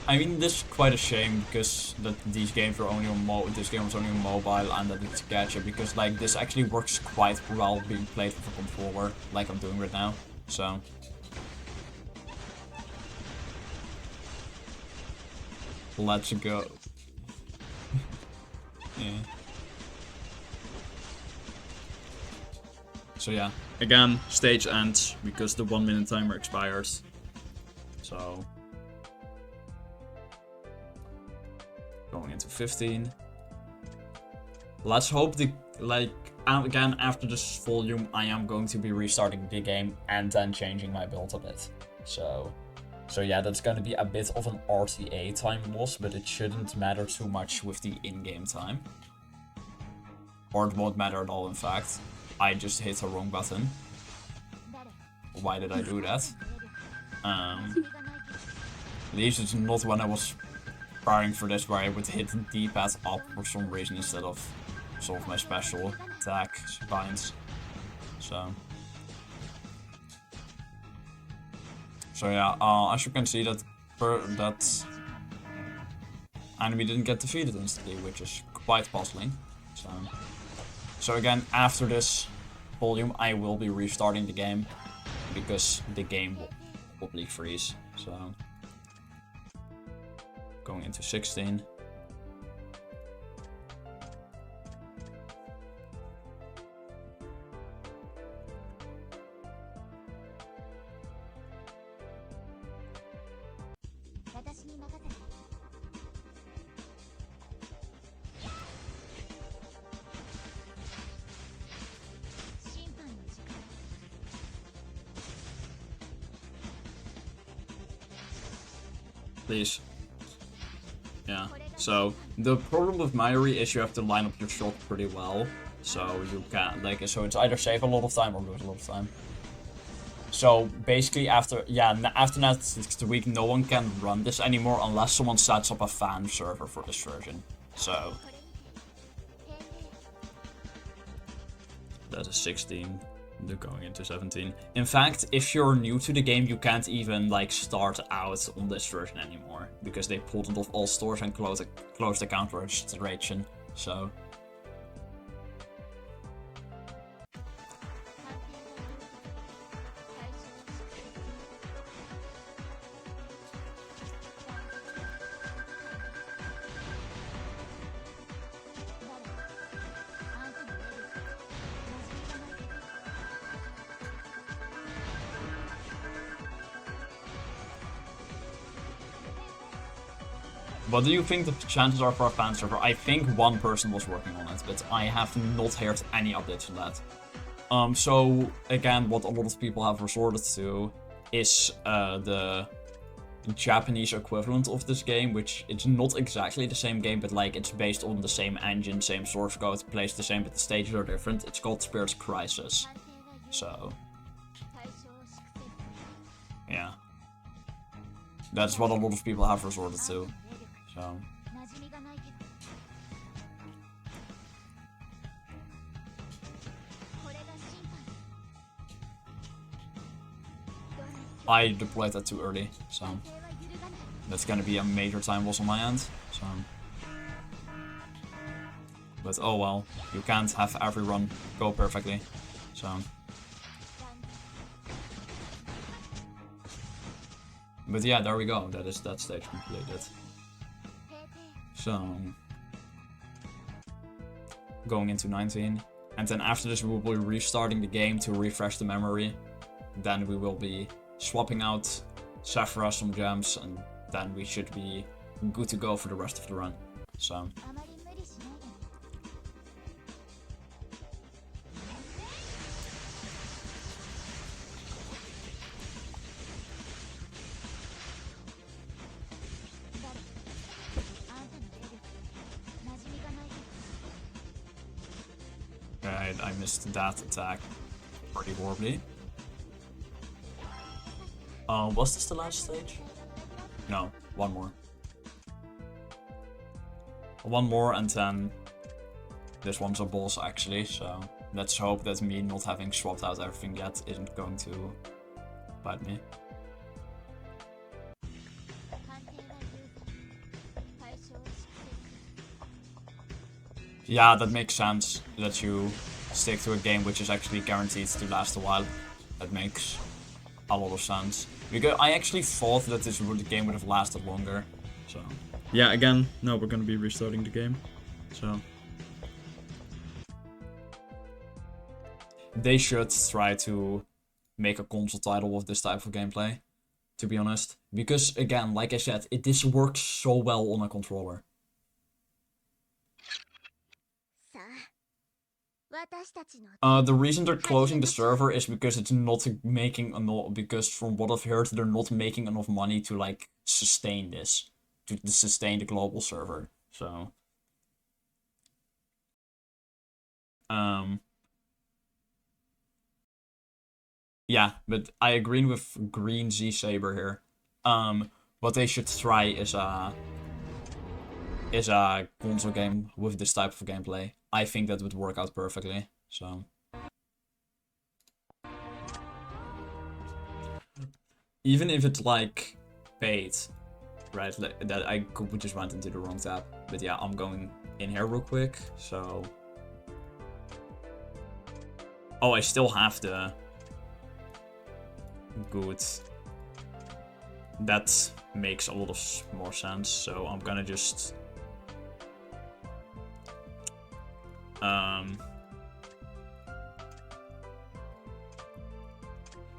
I mean, this is quite a shame because that these games are only on this game was only on mobile and that it's gacha because like this actually works quite well being played with a controller, like I'm doing right now. So. Let's go. Yeah. So yeah, again, stage ends because the 1 minute timer expires. So. Going into 15. Let's hope again, after this volume, I am going to be restarting the game and then changing my build a bit. So yeah, that's going to be a bit of an RTA time loss, but it shouldn't matter too much with the in-game time. Or it won't matter at all, in fact. I just hit the wrong button. Why did I do that? At least it's not when I was preparing for this where I would hit the D-pad up for some reason instead of sort of my special attack binds. So yeah, as you can see that enemy didn't get defeated instantly, which is quite puzzling. So again, after this volume, I will be restarting the game because the game will probably freeze. So. Going into 16. Please. Yeah, so the problem with Mayuri is you have to line up your shot pretty well. So you can, so it's either save a lot of time or lose a lot of time. So basically after next week, no one can run this anymore unless someone sets up a fan server for this version. So. That is 16. They're going into 17. In fact, if you're new to the game, you can't even start out on this version anymore because they pulled it off all stores and closed the account registration. So. What do you think the chances are for a fan server? I think one person was working on it, but I have not heard any updates on that. So again, what a lot of people have resorted to is the Japanese equivalent of this game, which it's not exactly the same game, but it's based on the same engine, same source code, plays the same, but the stages are different. It's called Spirit Crisis. So yeah, that's what a lot of people have resorted to. So. I deployed that too early, so that's gonna be a major time loss on my end. So, but oh well, you can't have every run go perfectly. So, but yeah, there we go. That stage completed. So, going into 19. And then after this we will be restarting the game to refresh the memory. Then we will be swapping out Sephira, some gems, and then we should be good to go for the rest of the run. So. Right, I missed that attack pretty horribly. Was this the last stage? No, one more. One more and then this one's a boss actually, so let's hope that me not having swapped out everything yet isn't going to bite me. Yeah, that makes sense that you stick to a game which is actually guaranteed to last a while. That makes a lot of sense. Because I actually thought that the game would have lasted longer. So yeah, again, no, we're gonna be restarting the game. So they should try to make a console title with this type of gameplay, to be honest. Because again, like I said, this works so well on a controller. The reason they're closing the server is because it's not making enough. Because from what I've heard, they're not making enough money to like sustain this, to sustain the global server. So, yeah, but I agree with Green Z Saber here. What they should try is a console game with this type of gameplay. I think that would work out perfectly. So even if it's like paid, right? That I just went into the wrong tab. But yeah, I'm going in here real quick. So oh, I still have the good. That makes a lot of more sense. So I'm gonna just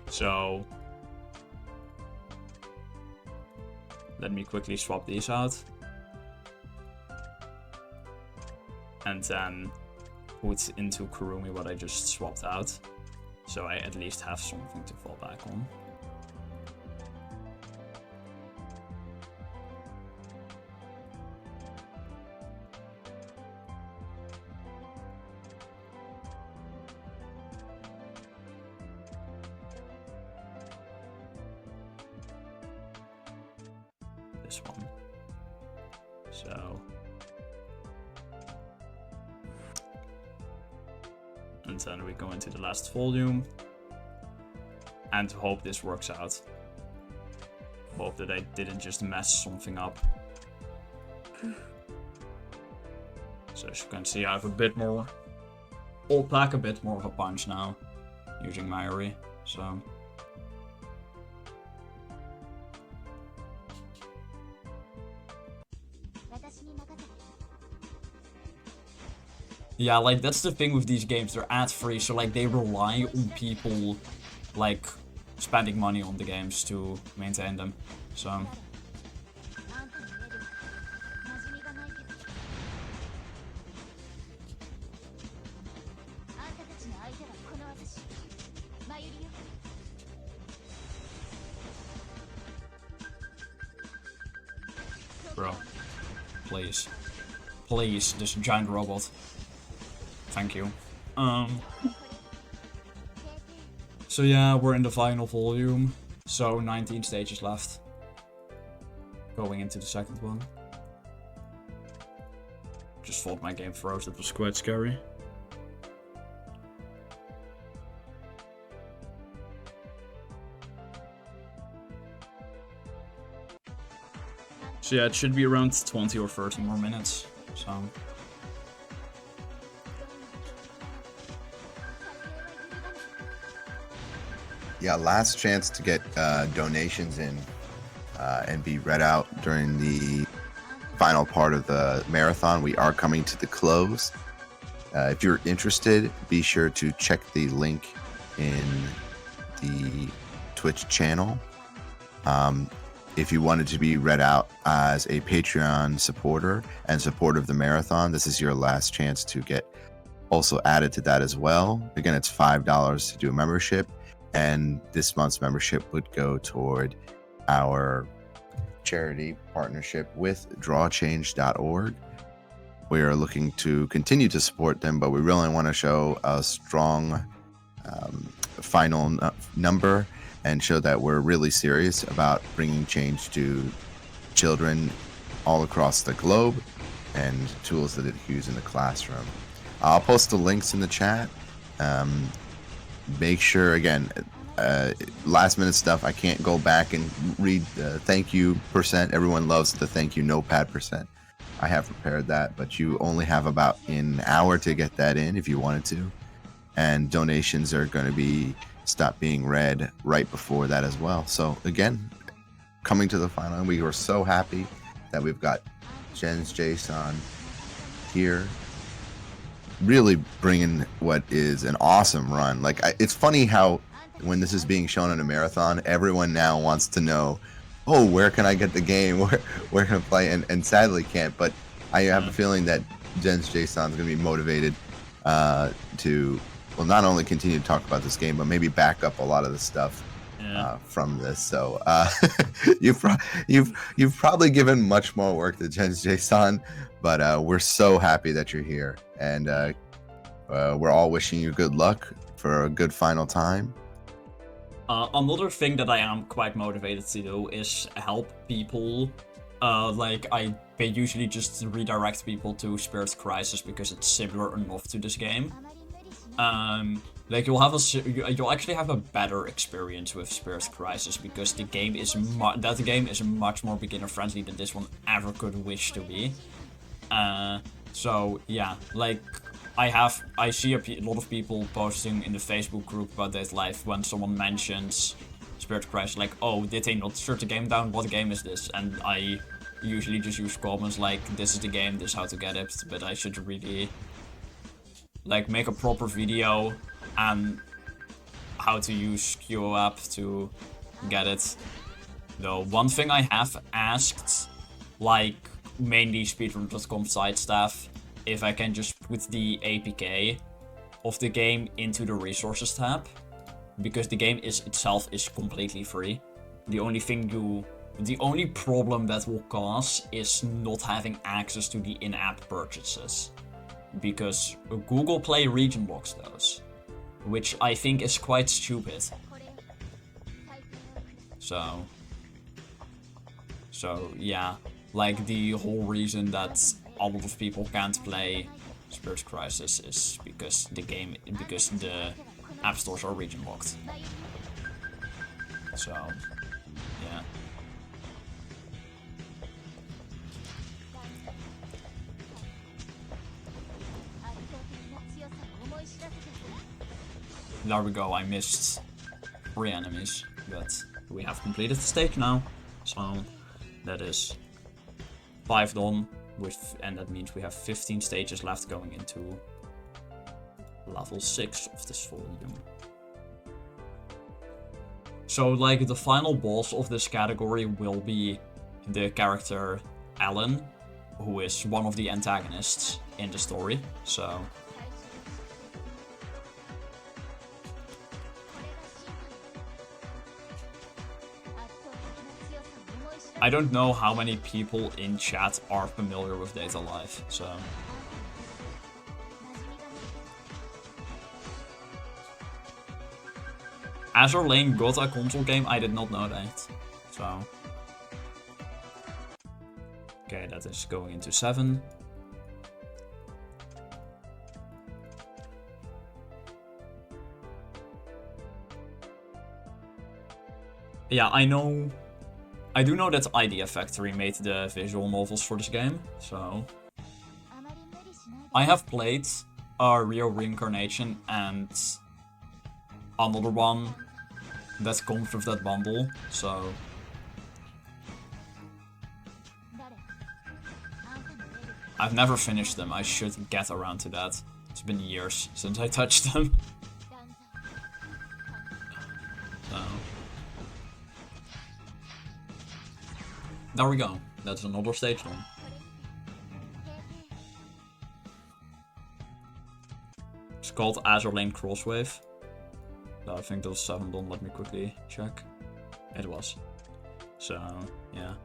so let me quickly swap these out and then put into Kurumi what I just swapped out, so I at least have something to fall back on. This one. So, and then we go into the last volume and hope this works out. Hope that I didn't just mess something up. So as you can see, I have a bit more. I'll pack a bit more of a punch now using Mayuri. So. Yeah, like, that's the thing with these games, they're ad-free, so, like, they rely on people, like, spending money on the games to maintain them, so. Bro. Please. Please, this giant robot. Thank you. So yeah, we're in the final volume. So 19 stages left. Going into the second one. Just thought my game froze, that was quite scary. So yeah, it should be around 20 or 30 more minutes. So. Yeah, last chance to get donations in and be read out during the final part of the marathon. We are coming to the close. If you're interested, be sure to check the link in the Twitch channel. If you wanted to be read out as a Patreon supporter and supporter of the marathon, this is your last chance to get also added to that as well. Again, it's $5 to do a membership. And this month's membership would go toward our charity partnership with drawchange.org. We are looking to continue to support them, but we really want to show a strong final number and show that we're really serious about bringing change to children all across the globe and tools that they use in the classroom. I'll post the links in the chat. Make sure, again, last minute stuff, I can't go back and read the thank you percent. Everyone loves the thank you notepad percent. I have prepared that, but you only have about an hour to get that in if you wanted to. And donations are going to stop being read right before that as well. So again, coming to the final, we were so happy that we've got JensJ56 here, really bringing what is an awesome run. Like, it's funny how when this is being shown in a marathon, everyone now wants to know, oh, where can I get the game? Where can I play? And sadly can't. But I have a feeling that JensJ56 is going to be motivated to, well, not only continue to talk about this game, but maybe back up a lot of the stuff from this. So you've probably given much more work to JensJ56, but we're so happy that you're here, and we're all wishing you good luck for a good final time. Another thing that I am quite motivated to do is help people. They usually just redirect people to Spirit Crisis because it's similar enough to this game. You'll actually have a better experience with Spirit Crisis because the game is much more beginner friendly than this one ever could wish to be. So yeah, like I see a lot of people posting in the Facebook group about this live when someone mentions Spirit Crisis, like, oh, did they not shut the game down? What game is this? And I usually just use comments like, this is the game, this is how to get it, but I should really like make a proper video and how to use Yinwuah to get it. Though one thing I have asked, like mainly Speedrun.com site staff, if I can just put the APK of the game into the resources tab, because the game itself is completely free. The only problem that will cause is not having access to the in-app purchases, because Google Play region blocks those, which I think is quite stupid. So yeah, like the whole reason that a lot of people can't play Spirit Crisis is because the app stores are region locked. So yeah. There we go, I missed 3 enemies, but we have completed the stage now, so that is 5 done, and that means we have 15 stages left going into level 6 of this volume. So, like, the final boss of this category will be the character Alan, who is one of the antagonists in the story, so I don't know how many people in chat are familiar with Data Life, so Azure Lane got a console game, I did not know that, so okay, that is going into 7. Yeah, I do know that Idea Factory made the visual novels for this game, so I have played Rio Reincarnation and another one that comes with that bundle, so I've never finished them. I should get around to that. It's been years since I touched them. So there we go. That's another stage done. It's called Azure Lane Crosswave. I think there was 7 done. Let me quickly check. It was. So, yeah.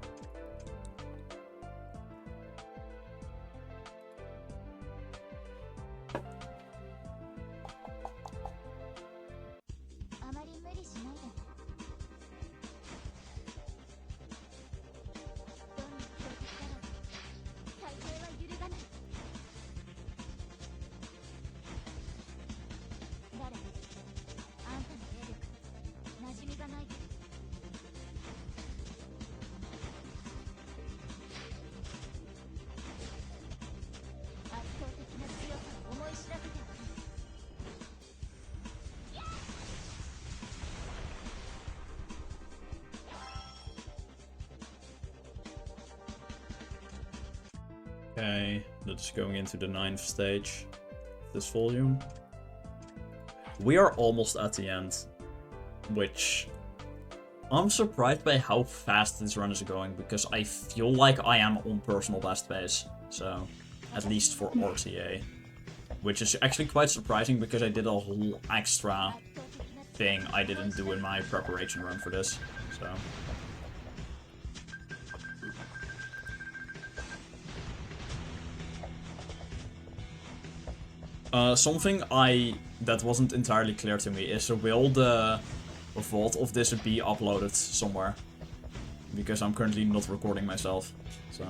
Okay, that's going into the 9th stage of this volume. We are almost at the end, which I'm surprised by how fast this run is going, because I feel like I am on personal best pace, so at least for RTA, which is actually quite surprising because I did a whole extra thing I didn't do in my preparation run for this, so. Something that wasn't entirely clear to me is, will the VOD of this be uploaded somewhere? Because I'm currently not recording myself, so.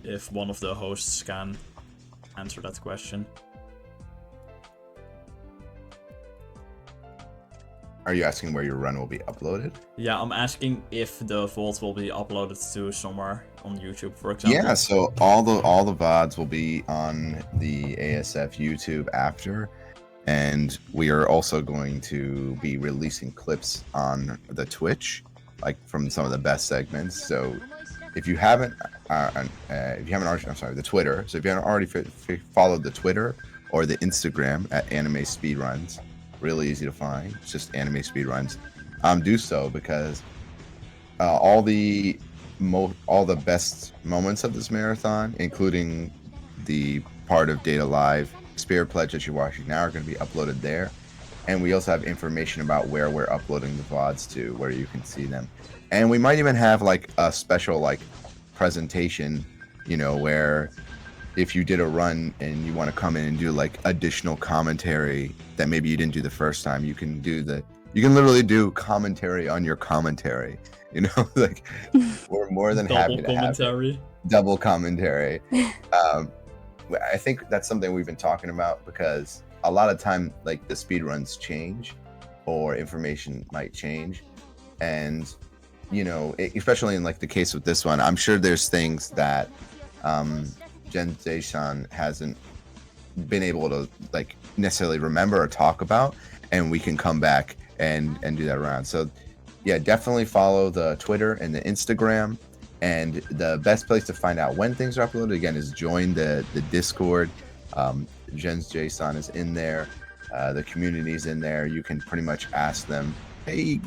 If one of the hosts can answer that question. Are you asking where your run will be uploaded? Yeah, I'm asking if the VOD will be uploaded to somewhere on YouTube, for example. Yeah, so all the VODs will be on the ASF YouTube after, and we are also going to be releasing clips on the Twitch, like from some of the best segments. So if you haven't, already, I'm sorry, the Twitter. So if you haven't already followed the Twitter or the Instagram at Anime Speedruns, really easy to find. It's just Anime Speedruns. Do so, because all the best moments of this marathon, including the part of Data Live Spirit Pledge that you're watching now, are going to be uploaded there. And we also have information about where we're uploading the VODs to, where you can see them. And we might even have like a special like presentation, where if you did a run and you want to come in and do like additional commentary that maybe you didn't do the first time, you can literally do commentary on your commentary. Like, we're more than happy to have double commentary. I think that's something we've been talking about, because a lot of time, like, the speedruns change or information might change, and especially in like the case with this one, I'm sure there's things that JensJ56 hasn't been able to like necessarily remember or talk about, and we can come back and do that around. So yeah, definitely follow the Twitter and the Instagram, and the best place to find out when things are uploaded, again, is join the Discord. JensJ56 is in there, the community's in there. You can pretty much ask them, hey,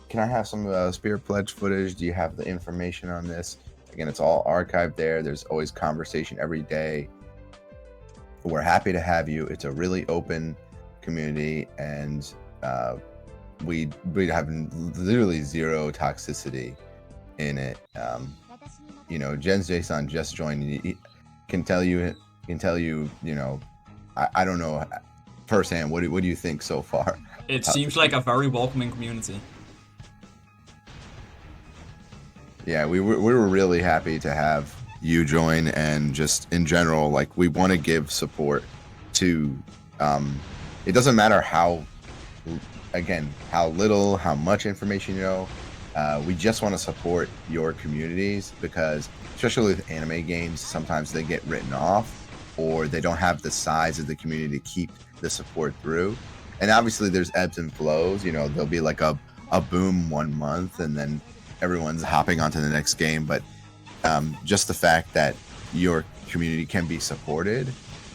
can I have some Spirit Pledge footage? Do you have the information on this? Again, it's all archived there. There's always conversation every day. We're happy to have you. It's a really open community, and we have literally zero toxicity in it. JensJ56 just joined. He can tell you, I don't know firsthand. What do you think so far? It seems like a very welcoming community. Yeah, we were really happy to have you join, and just in general, like, we want to give support to, it doesn't matter how little, how much information we just want to support your communities, because especially with anime games, sometimes they get written off, or they don't have the size of the community to keep the support through. And obviously there's ebbs and flows, there'll be like a boom 1 month, and then everyone's hopping onto the next game. But just the fact that your community can be supported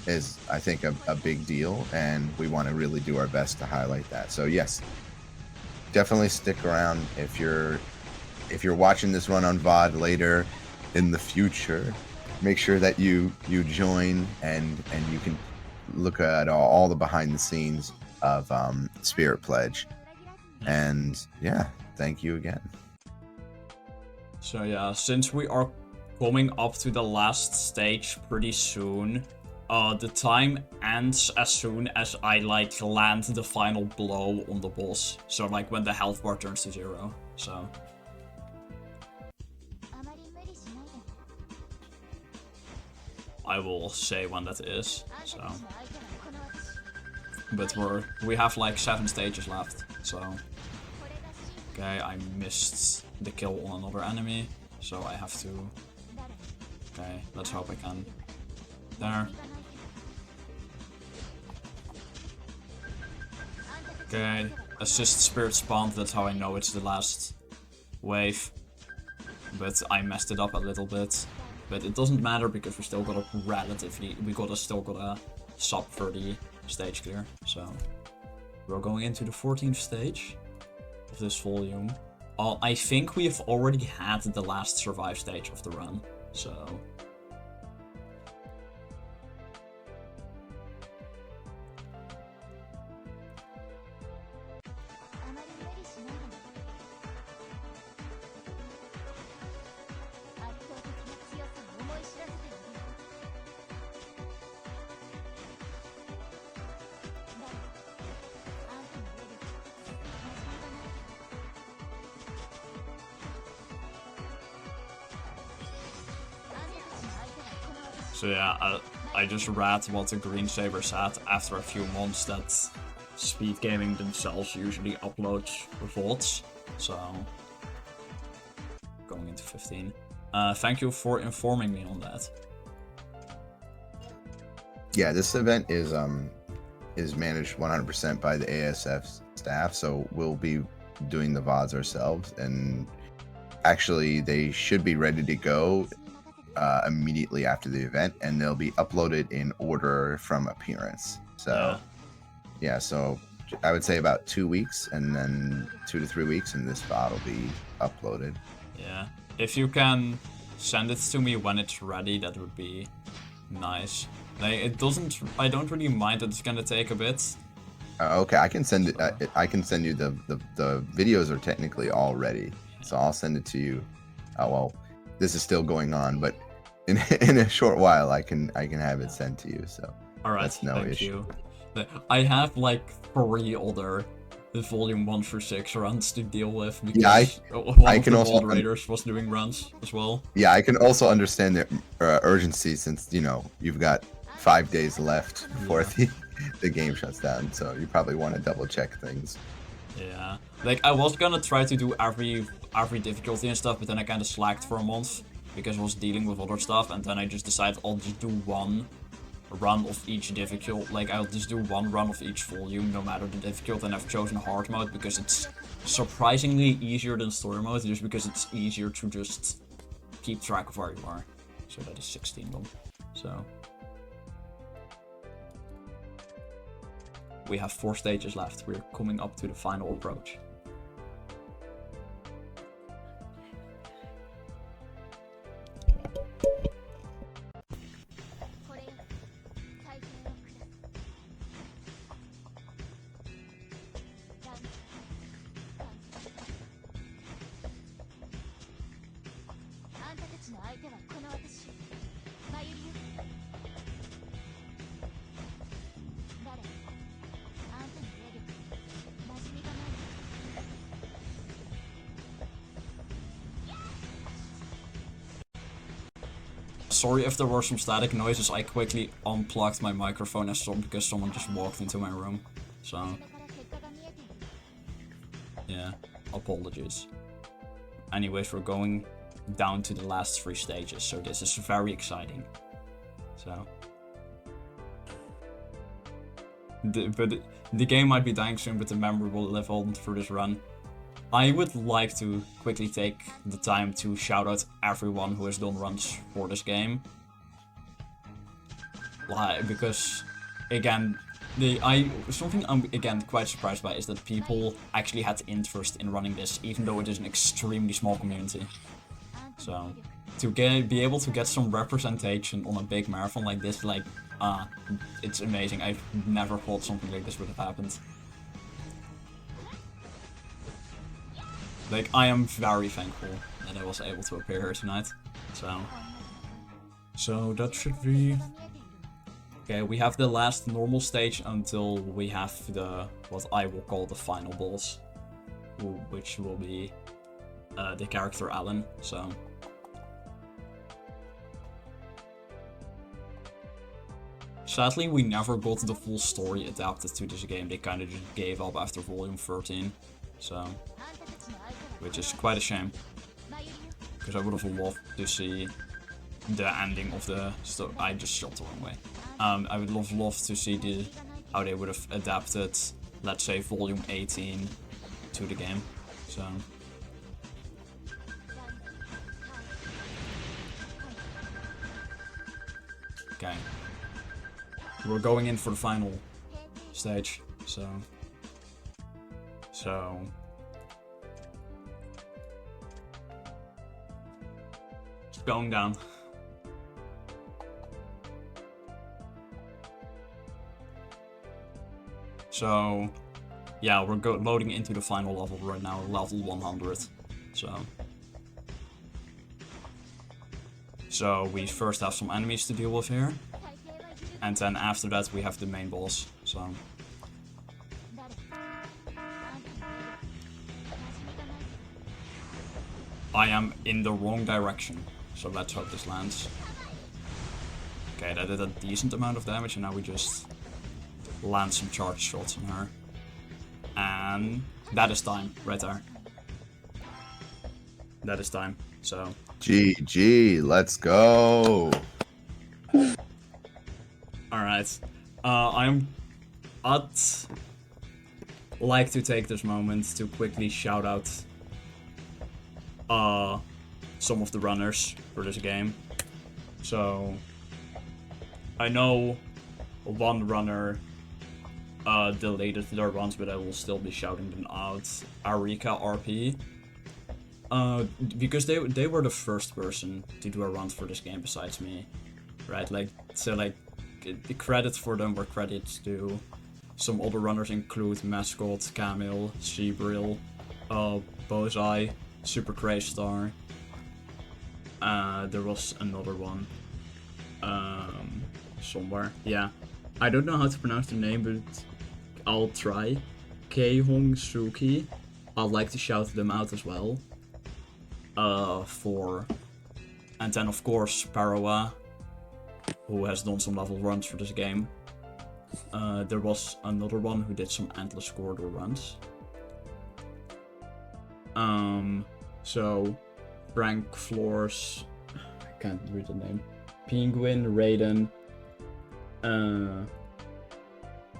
is, I think, a big deal, and we want to really do our best to highlight that. So yes, definitely stick around. If you're watching this run on VOD later in the future, make sure that you join, and you can look at all the behind the scenes of Spirit Pledge. And yeah, thank you again. So yeah, since we are coming up to the last stage pretty soon, the time ends as soon as I like land the final blow on the boss. So like when the health bar turns to 0. So I will say when that is. So, but we have like 7 stages left. So okay, I missed the kill on another enemy, so I have to. Okay, let's hope I can. There. Okay, assist spirit spawned, that's how I know it's the last wave. but I messed it up a little bit. But it doesn't matter because we still got a sub 30 stage clear. So we're going into the 14th stage of this volume. I think we have already had the last survive stage of the run, so... So yeah, I just read what the Green Saber said after a few months that Speed Gaming themselves usually uploads VODs. So, going into 15. Thank you for informing me on that. Yeah, this event is managed 100% by the ASF staff, so we'll be doing the VODs ourselves, and actually they should be ready to go immediately after the event, and they'll be uploaded in order from appearance. So yeah, so I would say about 2 weeks, and then 2 to 3 weeks, and this VOD will be uploaded. Yeah, if you can send it to me when it's ready, that would be nice. Like, I don't really mind that it's gonna take a bit. Okay, I can send it. I can send you the videos are technically all ready, so I'll send it to you. Well, this is still going on, but in a short while, I can have it sent to you. So that's no issue. I have like 3 other volume 1 through 6 runs to deal with because one of the moderators was doing runs as well. Yeah, I can also understand the urgency, since you've got 5 days left before the game shuts down, so you probably want to double check things. Yeah, like I was gonna try to do every difficulty and stuff, but then I kind of slacked for a month because I was dealing with other stuff, and then I just decided I'll just do one run of each difficult. Like, I'll just do one run of each volume, no matter the difficult, and I've chosen hard mode because it's surprisingly easier than story mode, just because it's easier to just keep track of where you are. So that is 16 done. So we have 4 stages left. We're coming up to the final approach. Sorry if there were some static noises, I quickly unplugged my microphone because someone just walked into my room. So, yeah, apologies. Anyways, we're going down to the last 3 stages, so this is very exciting. So, the game might be dying soon, but the memory will live on through this run. I would like to quickly take the time to shout out everyone who has done runs for this game. Because, again, something I'm again quite surprised by is that people actually had interest in running this, even though it is an extremely small community. So, to be able to get some representation on a big marathon like this, it's amazing. I've never thought something like this would have happened. Like, I am very thankful that I was able to appear here tonight. So that should be... Okay, we have the last normal stage until we have what I will call the final boss, which will be the character Alan. So sadly, we never got the full story adapted to this game. They kind of just gave up after volume 13. So, which is quite a shame, because I would have loved to see the ending of the story. I just shot the wrong way. I would have loved to see how they would have adapted, let's say, volume 18 to the game. So Okay. We're going in for the final stage, so... It's going down. So... Yeah, we're loading into the final level right now, level 100. So we first have some enemies to deal with here. And then after that we have the main boss, so... I am in the wrong direction, so let's hope this lands. Okay, that did a decent amount of damage, and now we just land some charge shots on her. And that is time, right there. That is time, so... GG, let's go! Alright. I'd like to take this moment to quickly shout out some of the runners for this game. So I know one runner deleted their runs, but I will still be shouting them out. Arika RP. Because they were the first person to do a run for this game besides me. Right? The credits for them were credits to some other runners include Mascot, Camille, Seabrill, Bozai, Super Crazy Star. There was another one. Somewhere. Yeah. I don't know how to pronounce the name, but I'll try. Kehong Suki. I'd like to shout them out as well. And then of course Parawa, who has done some level runs for this game. There was another one who did some endless corridor runs. So Frank Floors, I can't read the name. Penguin, Raiden,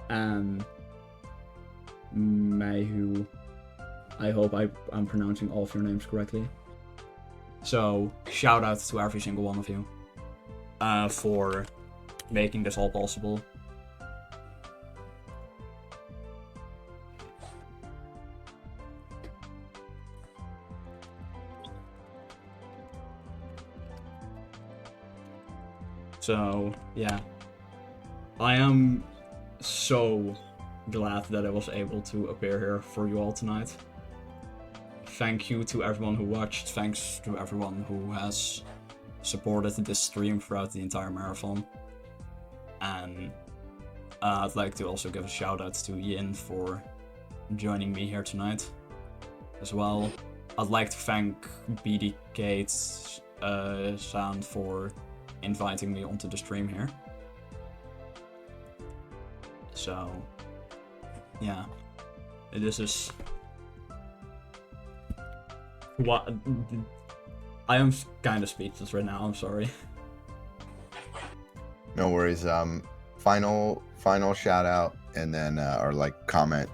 and Mayhu. I hope I'm pronouncing all of your names correctly. So shout out to every single one of you for making this all possible. So, yeah. I am so glad that I was able to appear here for you all tonight. Thank you to everyone who watched. Thanks to everyone who has supported this stream throughout the entire marathon. And I'd like to also give a shout out to Yin for joining me here tonight as well. I'd like to thank BDK San for inviting me onto the stream here. So, yeah, this is what I am kind of speechless right now. I'm sorry. No worries. Final shout out, and then or like comment,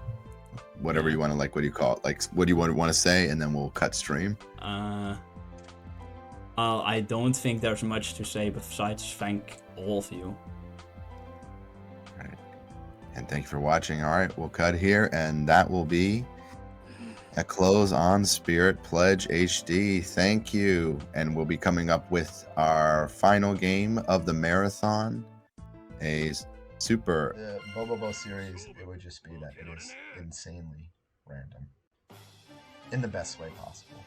whatever you want to, like, what do you call it? Like, what do you want to say, and then we'll cut stream. I don't think there's much to say besides thank all of you. All right. And thank you for watching. All right, we'll cut here, and that will be a close on Spirit Pledge HD. Thank you. And we'll be coming up with our final game of the marathon. A super... The Bobobo series, it would just be that it is insanely random. In the best way possible.